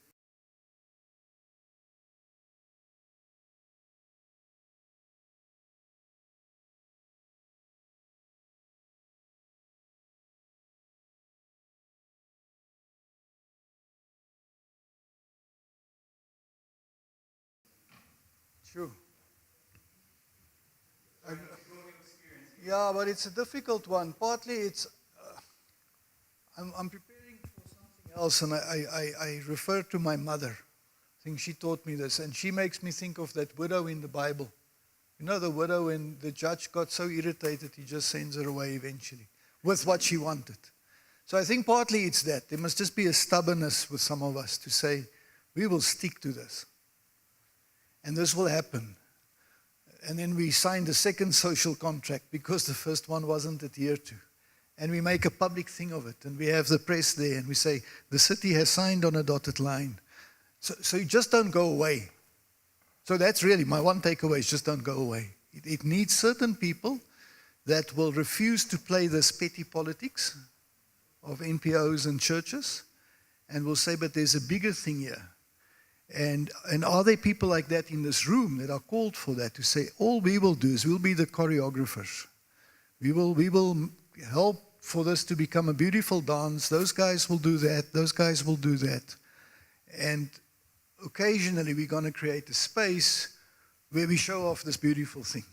[SPEAKER 13] Sure. Yeah, but it's a difficult one. Partly it's, I'm preparing for something else, and I refer to my mother. I think she taught me this, and she makes me think of that widow in the Bible. You know, the widow, when the judge got so irritated, he just sends her away eventually with what she wanted. So I think partly it's that. There must just be a stubbornness with some of us to say, we will stick to this. And this will happen. And then we sign the second social contract because the first one wasn't adhered to. And we make a public thing of it. And we have the press there, and we say, the city has signed on a dotted line. So you just don't go away. So that's really my one takeaway, is just don't go away. It needs certain people that will refuse to play this petty politics of NPOs and churches, and will say, but there's a bigger thing here. And are there people like that in this room that are called for that, to say, all we will do is we'll be the choreographers. We will help for this to become a beautiful dance. Those guys will do that. Those guys will do that. And occasionally we're going to create a space where we show off this beautiful thing.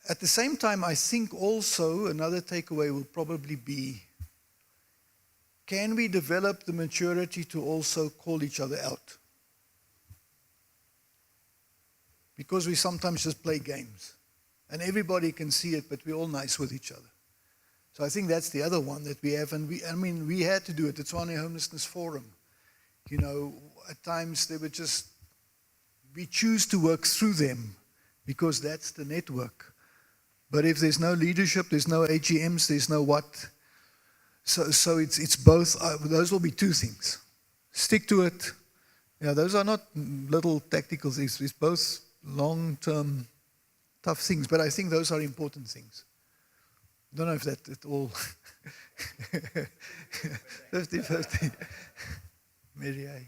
[SPEAKER 13] At the same time, I think also another takeaway will probably be, can we develop the maturity to also call each other out? Because we sometimes just play games. And everybody can see it, but we're all nice with each other. So I think that's the other one that we have. And we had to do it. It's on a homelessness forum. You know, at times they were just, we choose to work through them because that's the network. But if there's no leadership, there's no AGMs, there's no what. So it's both, those will be two things. Stick to it. Yeah, those are not little tactical things. It's both long-term tough things, but I think those are important things. I don't know if that at all 50-50. Mary A.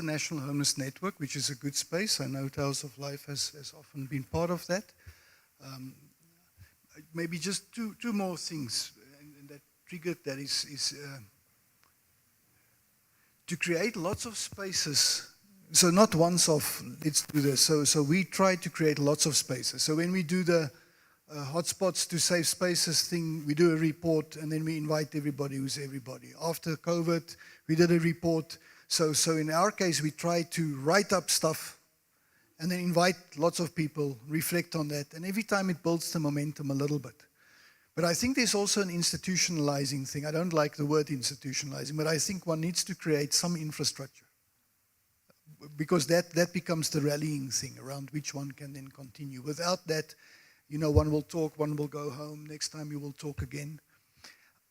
[SPEAKER 18] the National Homeless Network, which is a good space. I know Tales of Life has often been part of that. Maybe just two more things and that triggered that is to create lots of spaces. So not once off, let's do this. So we try to create lots of spaces. So when we do the hotspots to safe spaces thing, we do a report and then we invite everybody who's everybody. After COVID, we did a report. So in our case, we try to write up stuff and then invite lots of people, reflect on that. And every time it builds the momentum a little bit. But I think there's also an institutionalizing thing. I don't like the word institutionalizing, but I think one needs to create some infrastructure. Because that becomes the rallying thing around which one can then continue. Without that, one will talk, one will go home, next time you will talk again.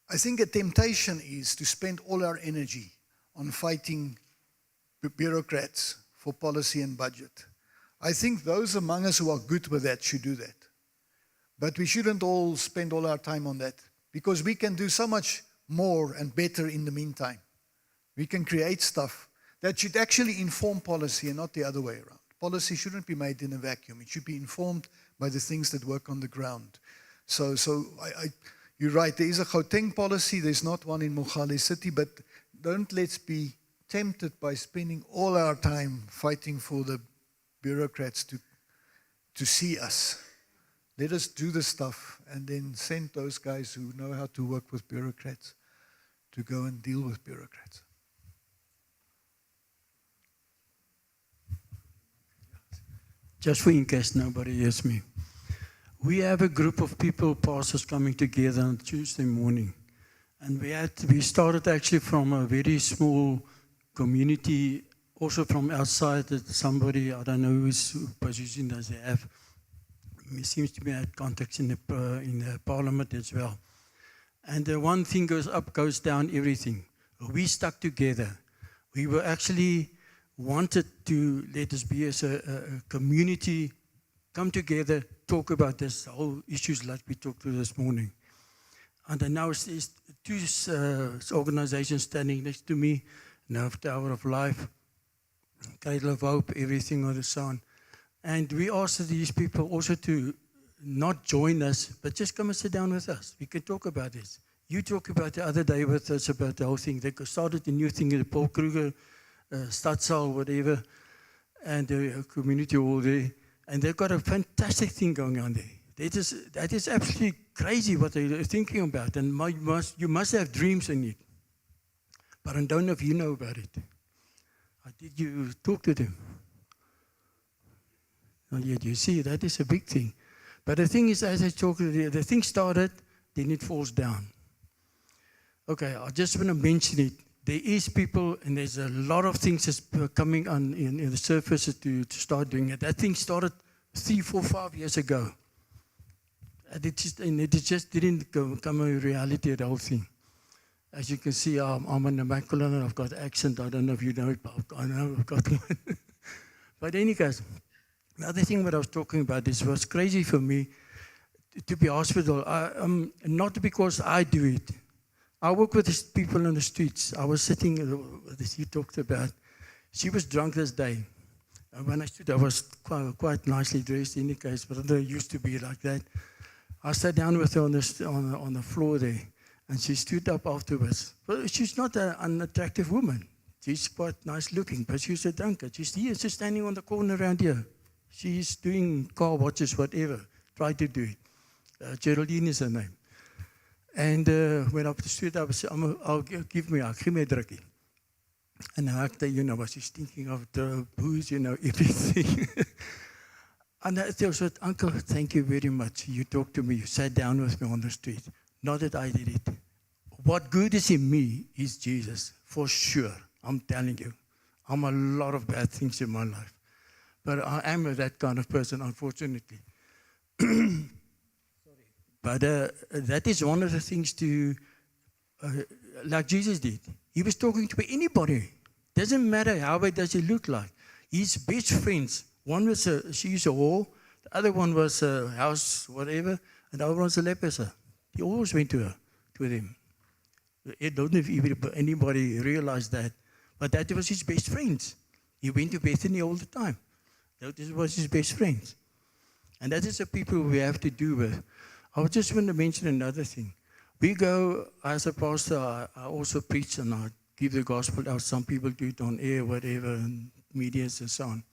[SPEAKER 18] I think a temptation is to spend all our energy on fighting bureaucrats for policy and budget. I think those among us who are good with that should do that. But we shouldn't all spend all our time on that, because we can do so much more and better in the meantime. We can create stuff that should actually inform policy and not the other way around. Policy shouldn't be made in a vacuum. It should be informed by the things that work on the ground. So you're right, there is a Gauteng policy, there's not one in Mogale City, but let's be tempted by spending all our time fighting for the bureaucrats to see us. Let us do the stuff and then send those guys who know how to work with bureaucrats to go and deal with bureaucrats.
[SPEAKER 19] Just for in case nobody hears me. We have a group of people, pastors, coming together on Tuesday morning. And we started actually from a very small community, also from outside, that somebody, I don't know whose position does they have. He seems to be had contacts in the parliament as well. And the one thing goes up, goes down, everything. We stuck together. We were actually wanted to let us be as a community, come together, talk about this whole issues like we talked to this morning. And then now there's two organizations standing next to me, now Tower of Life, Cradle of Hope, everything on the sound. And we asked these people also to not join us, but just come and sit down with us. We can talk about this. You talked about the other day with us about the whole thing. They started a new thing in the Paul Kruger Stadsaal, whatever, and the community hall there. And they've got a fantastic thing going on there. That is absolutely crazy what they're thinking about. And you must have dreams in it. But I don't know if you know about it. Did you talk to them? Not yet. You see, that is a big thing. But the thing is, as I talk, the thing started, then it falls down. Okay, I just want to mention it. There is people, and there's a lot of things that's coming on in the surface to start doing it. That thing started 3, 4, 5 years ago. And it just didn't come a reality, the whole thing. As you can see, I'm an Immaculate and I've got accent. I don't know if you know it, but I know I've got one. But anyways, the other thing that I was talking about, this was crazy for me to be hospital. Not because I do it. I work with these people on the streets. I was sitting, as you talked about, she was drunk this day. And when I stood, I was quite nicely dressed in any case, but I don't used to be like that. I sat down with her on the floor there, and she stood up afterwards. But she's not an unattractive woman. She's quite nice looking, but she's a drunkard. She's here, she's standing on the corner around here. She's doing car watches, whatever. Try to do it. Geraldine is her name. And when I stood up, I said, give me a drukkie. And I was just thinking of the booze, everything. And I said, Uncle, thank you very much. You talked to me, you sat down with me on the street. Not that I did it. What good is in me is Jesus, for sure. I'm telling you. I'm a lot of bad things in my life. But I am that kind of person, unfortunately. But that is one of the things like Jesus did. He was talking to anybody. Doesn't matter how bad does he look like. His best friends, one was she's a whore, the other one was a house, whatever, and the other one was a leper. He always went to him. I don't know if anybody realized that, but that was his best friends. He went to Bethany all the time. That was his best friends. And that is the people we have to do with. I just want to mention another thing. We go, as a pastor, I also preach and I give the gospel out. Some people do it on air, whatever, and medias and so on.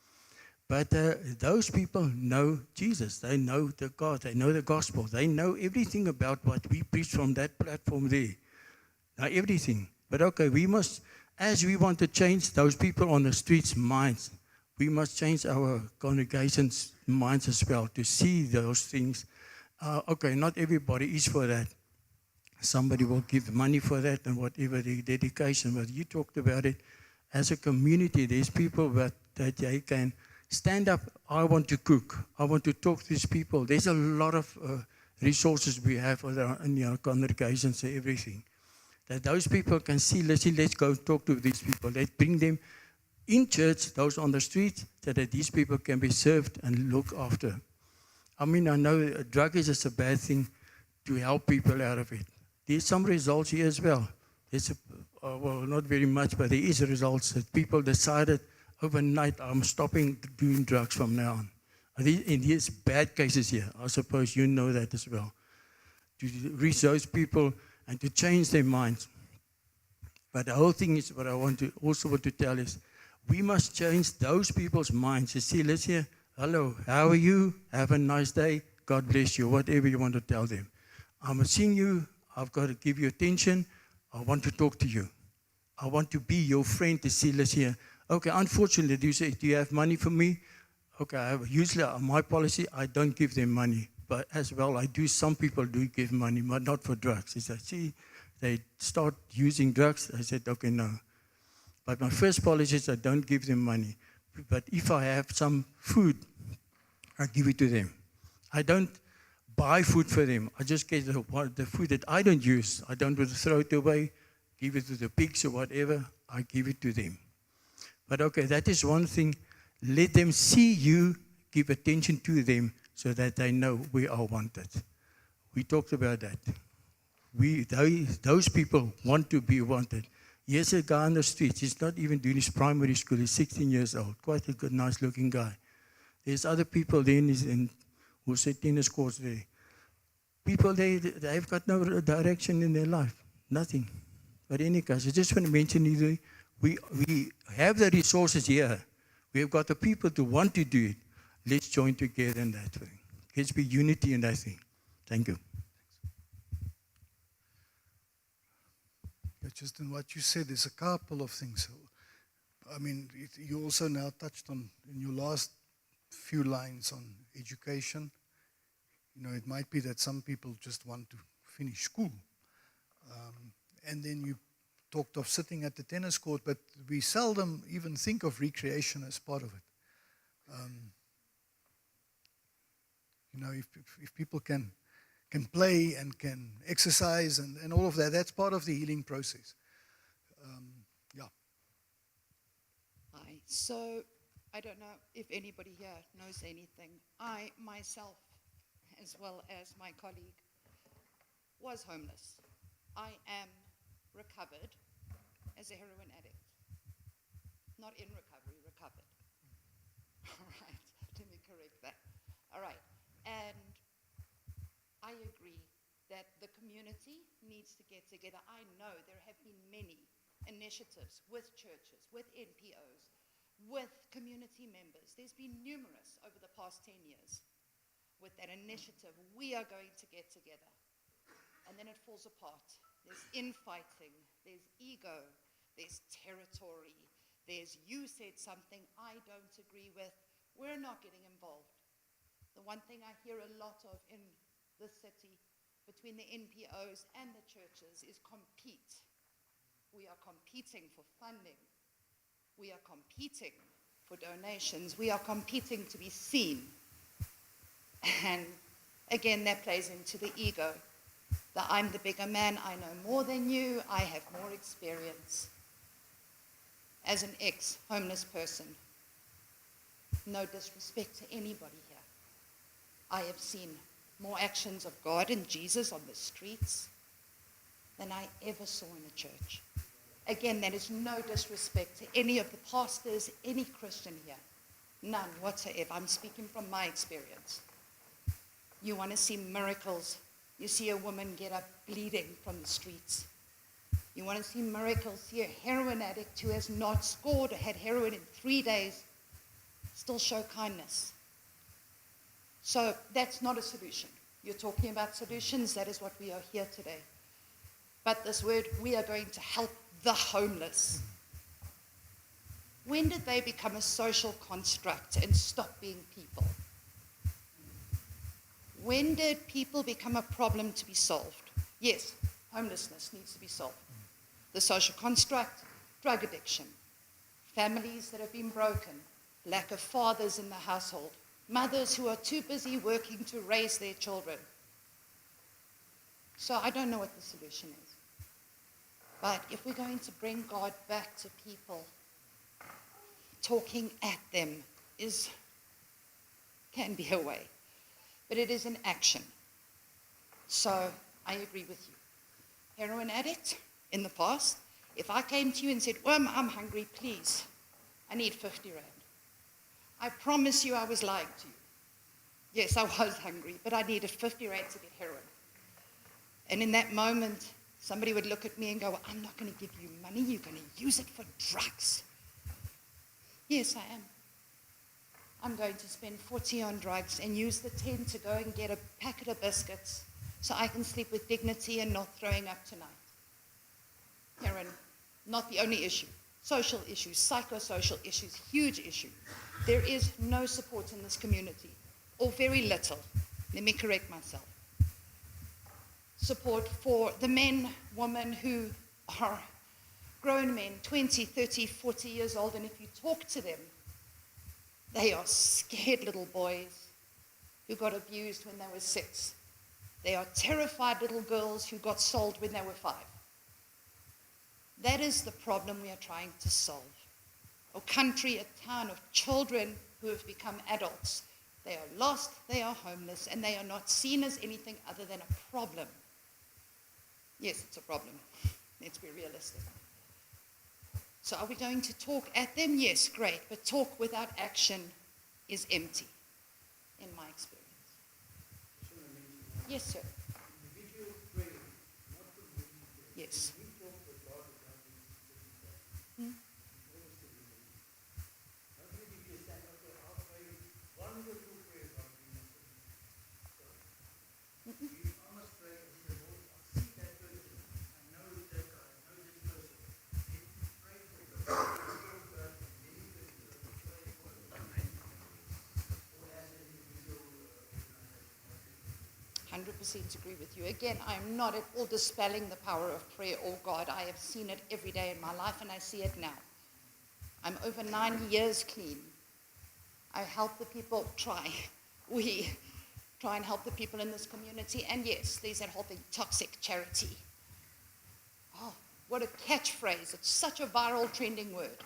[SPEAKER 19] But those people know Jesus. They know the God. They know the gospel. They know everything about what we preach from that platform there. Now, everything. But okay, we must, as we want to change those people on the streets' minds, we must change our congregation's minds as well to see those things. Okay, not everybody is for that. Somebody will give money for that and whatever the dedication. But you talked about it. As a community, there's people that they can stand up. I want to cook. I want to talk to these people. There's a lot of resources we have in our congregations and everything. That those people can see, let's go talk to these people. Let's bring them in church, those on the street, so that these people can be served and looked after. I mean, I know drug is just a bad thing to help people out of it. There's some results here as well. There's well, not very much, but there is results that people decided overnight, I'm stopping doing drugs from now on. And there's bad cases here. I suppose you know that as well. To reach those people and to change their minds. But the whole thing is, what I want to tell is, we must change those people's minds. You see, let's hear, hello, how are you? Have a nice day. God bless you. Whatever you want to tell them. I'm seeing you. I've got to give you attention. I want to talk to you. I want to be your friend to see, let's hear. Okay, unfortunately, you say, do you have money for me? Okay, usually my policy, I don't give them money. But as well, I do. Some people do give money, but not for drugs. They say, see, they start using drugs. I said, okay, no. But my first policy is I don't give them money. But if I have some food, I give it to them. I don't buy food for them. I just get the food that I don't use. I don't want to throw it away, give it to the pigs or whatever. I give it to them. But okay, that is one thing. Let them see you, give attention to them so that they know we are wanted. We talked about that. Those people want to be wanted. Here's a guy on the street. He's not even doing his primary school. He's 16 years old. Quite a good, nice-looking guy. There's other people there who say tennis courts there. People, they've got no direction in their life. Nothing. But in any case, I just want to mention either, we have the resources here. We have got the people to want to do it. Let's join together in that thing. Let's be unity in that thing. Thank you.
[SPEAKER 18] Just in what you said, there's a couple of things. I mean, you also now touched on, in your last few lines, on education. You know, it might be that some people just want to finish school. And then you talked of sitting at the tennis court, but we seldom even think of recreation as part of it. You know, if people can play and can exercise and all of that, that's part of the healing process. Yeah.
[SPEAKER 5] Hi. So, I don't know if anybody here knows anything. I myself, as well as my colleague, was homeless. I am recovered as a heroin addict. Not in recovery, recovered. All right, let me correct that. All right, and I agree that the community needs to get together. I know there have been many initiatives with churches, with NPOs, with community members. There's been numerous over the past 10 years with that initiative. We are going to get together. And then it falls apart. There's infighting, there's ego, there's territory, there's you said something I don't agree with. We're not getting involved. The one thing I hear a lot of in the city between the NPOs and the churches is compete. We are competing for funding. We are competing for donations. We are competing to be seen. And again, that plays into the ego. That I'm the bigger man, I know more than you, I have more experience. As an ex-homeless person, no disrespect to anybody here, I have seen more actions of God and Jesus on the streets than I ever saw in a church. Again, that is no disrespect to any of the pastors, any Christian here. None whatsoever. I'm speaking from my experience. You want to see miracles. You see a woman get up bleeding from the streets. You want to see miracles. See a heroin addict who has not scored or had heroin in 3 days still show kindness. So that's not a solution. You're talking about solutions. That is what we are here today. But this word, we are going to help the homeless. When did they become a social construct and stop being people? When did people become a problem to be solved? Yes, homelessness needs to be solved. The social construct, drug addiction, families that have been broken, lack of fathers in the household, mothers who are too busy working to raise their children. So I don't know what the solution is. But if we're going to bring God back to people, talking at them can be a way. But it is an action. So I agree with you. Heroin addict, in the past, if I came to you and said, I'm hungry, please, I need 50 rand. I promise you I was lying to you. Yes, I was hungry, but I needed 50 rand to get heroin. And in that moment, somebody would look at me and go, well, I'm not going to give you money, you're going to use it for drugs. Yes, I am. I'm going to spend 40 on drugs and use the 10 to go and get a packet of biscuits so I can sleep with dignity and not throwing up tonight. Heroin, not the only issue. Social issues, psychosocial issues, huge issue. There is no support in this community, or very little. Let me correct myself. Support for the men, women who are grown men, 20, 30, 40 years old, and if you talk to them, they are scared little boys who got abused when they were 6. They are terrified little girls who got sold when they were 5. That is the problem we are trying to solve. A country, a town of children who have become adults. They are lost, they are homeless, and they are not seen as anything other than a problem. Yes, it's a problem. Let's be realistic. So are we going to talk at them? Yes, great. But talk without action is empty, in my experience. Yes, sir. Yes. Hmm? I 100% agree with you. Again, I am not at all dispelling the power of prayer or God. I have seen it every day in my life, and I see it now. I'm over 9 years clean. I help the people We try and help the people in this community. And yes, there's that whole thing, toxic charity. Oh, what a catchphrase. It's such a viral trending word.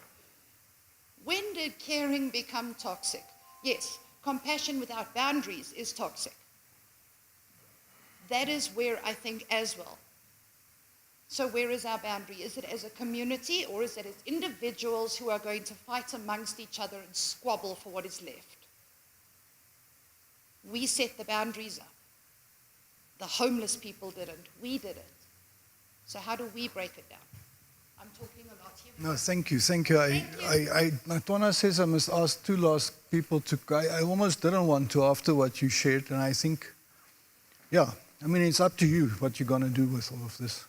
[SPEAKER 5] When did caring become toxic? Yes, compassion without boundaries is toxic. That is where I think as well. So where is our boundary? Is it as a community, or is it as individuals who are going to fight amongst each other and squabble for what is left? We set the boundaries up. The homeless people didn't. We did it. So how do we break it down? I'm talking a lot here.
[SPEAKER 18] No, thank you. Twana says I must ask two last people to. I almost didn't want to after what you shared, and I think, yeah, I mean, it's up to you what you're going to do with all of this.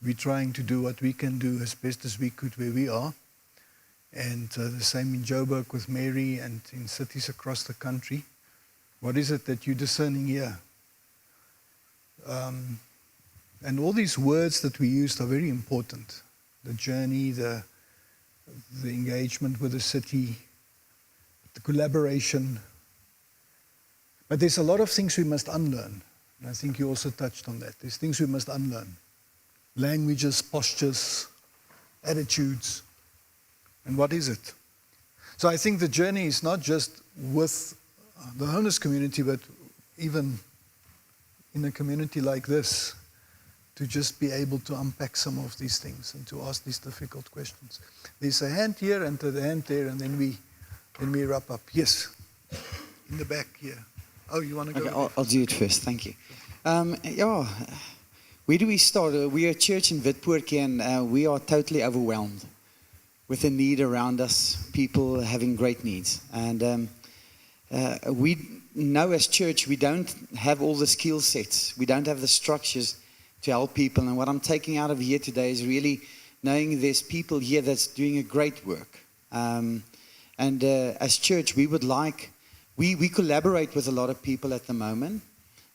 [SPEAKER 18] We're trying to do what we can do as best as we could where we are. And the same in Joburg with Mary and in cities across the country. What is it that you're discerning here? And all these words that we used are very important. The journey, the engagement with the city, the collaboration. But there's a lot of things we must unlearn. And I think you also touched on that. There's things we must unlearn. Languages, postures, attitudes. And what is it? So I think the journey is not just with the homeless community, but even in a community like this, to just be able to unpack some of these things and to ask these difficult questions. There's a hand here and the hand there, and then we wrap up. Yes, in the back here. Oh, you want to go?
[SPEAKER 20] Okay, I'll do it first. Thank you. Yeah, where do we start? We are a church in Witpoortjie, and we are totally overwhelmed with the need around us, people having great needs. And we know as church, we don't have all the skill sets. We don't have the structures to help people. And what I'm taking out of here today is really knowing there's people here that's doing a great work. As church, we would like, we collaborate with a lot of people at the moment.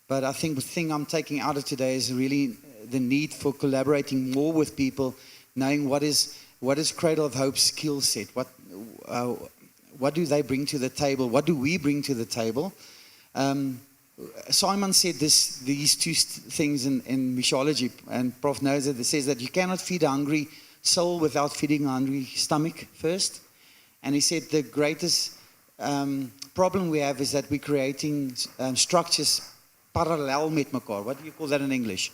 [SPEAKER 20] But I think the thing I'm taking out of today is really the need for collaborating more with people, knowing what is Cradle of Hope's skill set, what do they bring to the table, what do we bring to the table. Simon said these two things in missiology, and Prof knows it. It says that you cannot feed a hungry soul without feeding a hungry stomach first. And he said the greatest problem we have is that we're creating structures parallel met mekaar. What do you call that in English?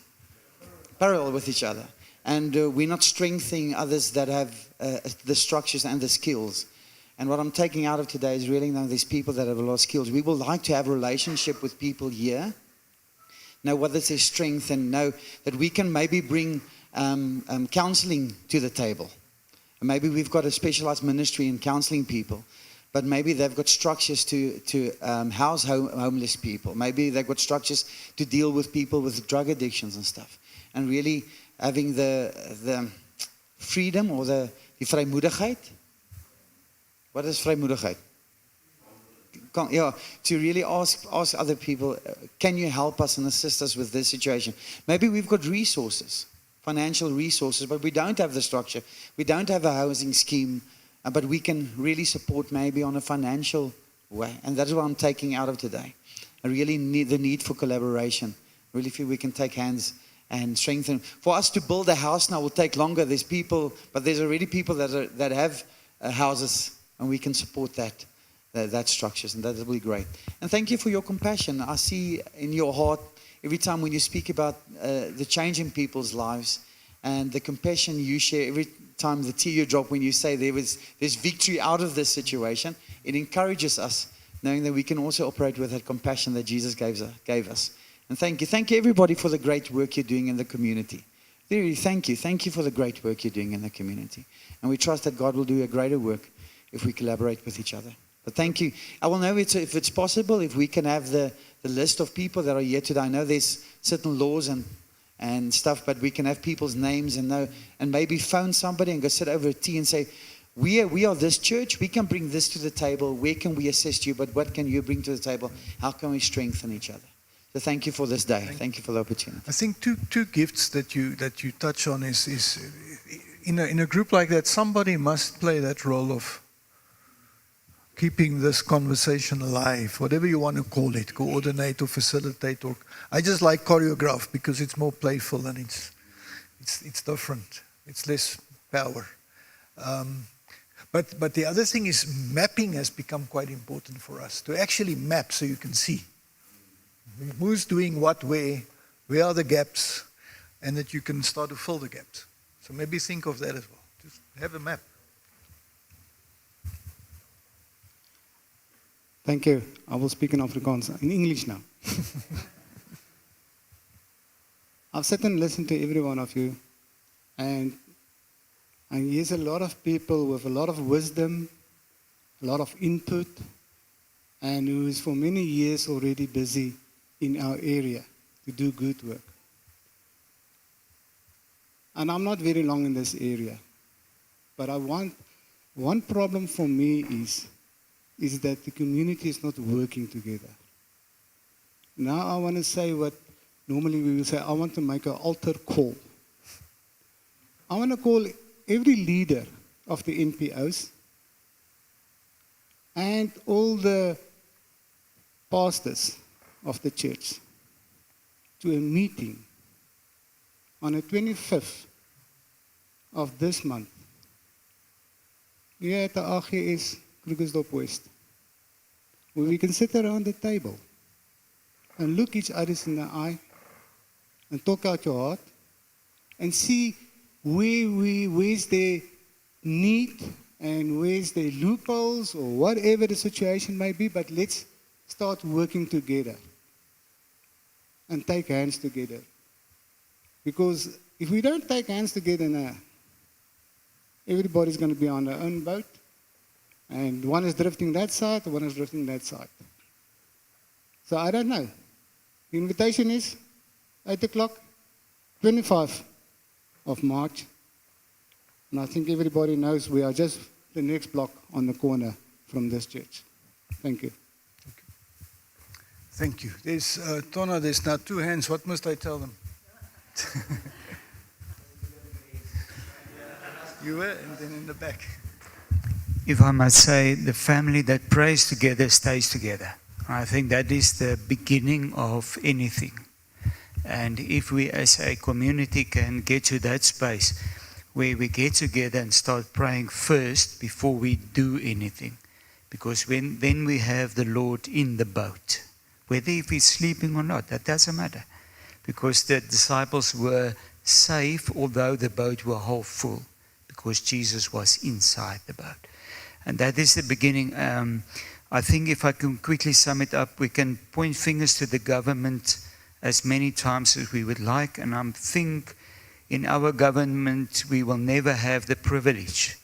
[SPEAKER 20] Parallel with each other. And we're not strengthening others that have the structures and the skills. And what I'm taking out of today is really knowing there's people that have a lot of skills. We would like to have a relationship with people here, know what is their strength, and know that we can maybe bring counseling to the table. And maybe we've got a specialized ministry in counseling people, but maybe they've got structures to house homeless people. Maybe they've got structures to deal with people with drug addictions and stuff. And really having the freedom or the vrymoedigheid. What is vrymoedigheid? Yeah, to really ask other people, can you help us and assist us with this situation? Maybe we've got resources, financial resources, but we don't have the structure. We don't have a housing scheme, but we can really support maybe on a financial way. And that's what I'm taking out of today. I really need the need for collaboration. Really feel we can take hands and strengthen. For us to build a house now will take longer. There's people, but there's already people that have houses, and we can support that structures, and that will be great. And thank you for your compassion. I see in your heart every time when you speak about the change in people's lives, and the compassion you share every time, the tear you drop when you say there's victory out of this situation. It encourages us, knowing that we can also operate with that compassion that Jesus gave us. And thank you everybody for the great work you're doing in the community. Really, thank you for the great work you're doing in the community. And we trust that God will do a greater work if we collaborate with each other. But thank you. I will know if it's possible, if we can have the list of people that are here today. I know there's certain laws and stuff, but we can have people's names and maybe phone somebody and go sit over a tea and say, we are this church, we can bring this to the table. Where can we assist you? But what can you bring to the table? How can we strengthen each other? So thank you for this day. Thank you for the opportunity.
[SPEAKER 18] I think two gifts that you touch on is in a group like that, somebody must play that role of keeping this conversation alive, whatever you want to call it, coordinate or facilitate, or I just like choreograph because it's more playful and it's different. It's less power. But the other thing is mapping has become quite important for us, to actually map so you can see who's doing what where are the gaps, and that you can start to fill the gaps. So maybe think of that as well. Just have a map.
[SPEAKER 12] Thank you. I will speak in Afrikaans, in English now. I've sat and listened to every one of you, and here's a lot of people with a lot of wisdom, a lot of input, and who is for many years already busy in our area to do good work. And I'm not very long in this area, but one problem for me is that the community is not working together. Now I want to say what normally we will say, I want to make an altar call. I want to call every leader of the NPOs and all the pastors of the church to a meeting on the 25th of this month here at the AGS Krugersdorp-Wes, where we can sit around the table and look each other in the eye and talk out your heart and see where's their need and where's their loopholes or whatever the situation may be, but let's start working together and take hands together. Because if we don't take hands together now, everybody's going to be on their own boat, and one is drifting that side, one is drifting that side. So I don't know. The invitation is 8 o'clock, 25 of March. And I think everybody knows we are just the next block on the corner from this church. Thank you.
[SPEAKER 18] Thank you. There's, Tona, there's now 2 hands. What must I tell them? You were, and then in the back.
[SPEAKER 14] If I must say, the family that prays together stays together. I think that is the beginning of anything. And if we as a community can get to that space where we get together and start praying first before we do anything, because then we have the Lord in the boat. Whether if he's sleeping or not, that doesn't matter. Because the disciples were safe, although the boat were half full, because Jesus was inside the boat. And that is the beginning. I think if I can quickly sum it up, we can point fingers to the government as many times as we would like, and I think in our government we will never have the privilege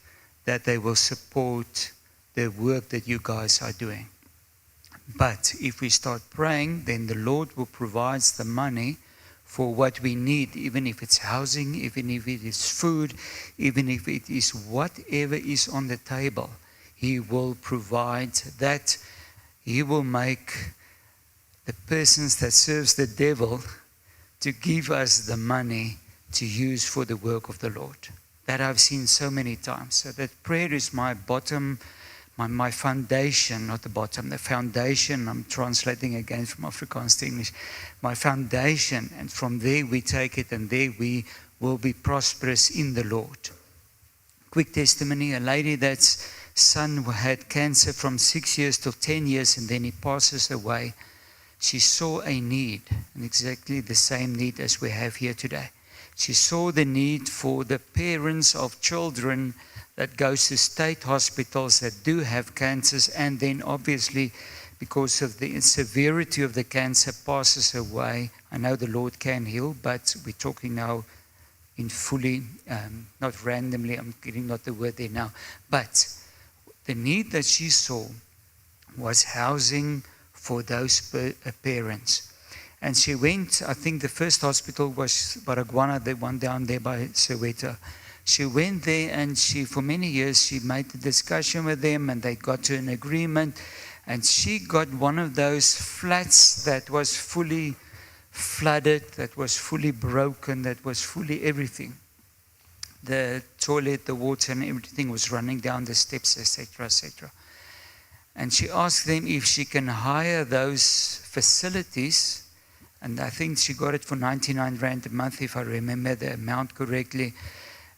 [SPEAKER 14] that they will support the work that you guys are doing. But if we start praying, then the Lord will provide the money for what we need, even if it's housing, even if it is food, even if it is whatever is on the table. He will provide that. He will make the persons that serves the devil to give us the money to use for the work of the Lord. That I've seen so many times. So that prayer is my bottom, my foundation, not the bottom, the foundation. I'm translating again from Afrikaans to English. My foundation, and from there we take it, and there we will be prosperous in the Lord. Quick testimony, a lady that's son had cancer from 6 years to 10 years, and then he passes away. She saw a need, and exactly the same need as we have here today. She saw the need for the parents of children that goes to state hospitals that do have cancers, and then obviously because of the severity of the cancer passes away. I know the Lord can heal, but we're talking now in fully, not randomly, I'm getting not the word there now, but the need that she saw was housing for those parents. And she went, I think the first hospital was Baragwana, the one down there by Soweto. She went there, and for many years, she made the discussion with them, and they got to an agreement. And she got one of those flats that was fully flooded, that was fully broken, that was fully everything. The toilet, the water, and everything was running down the steps, etc., etc. And she asked them if she can hire those facilities, and I think she got it for 99 Rand a month, if I remember the amount correctly.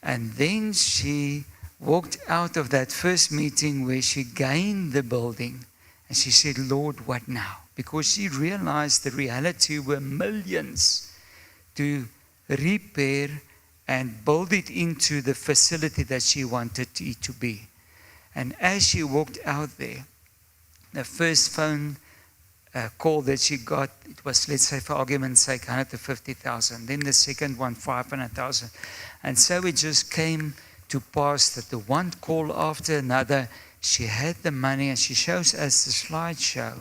[SPEAKER 14] And then she walked out of that first meeting where she gained the building, and she said, Lord, what now? Because she realized the reality were millions to repair and build it into the facility that she wanted it to be. And as she walked out there, the first phone call that she got, it was, let's say for argument's sake, 150,000. Then the second one, 500,000. And so it just came to pass that the one call after another, she had the money, and she shows us the slideshow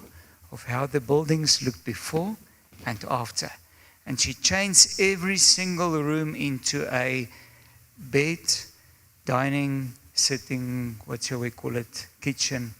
[SPEAKER 14] of how the buildings looked before and after. And she changed every single room into a bed, dining, sitting, what shall we call it, kitchen,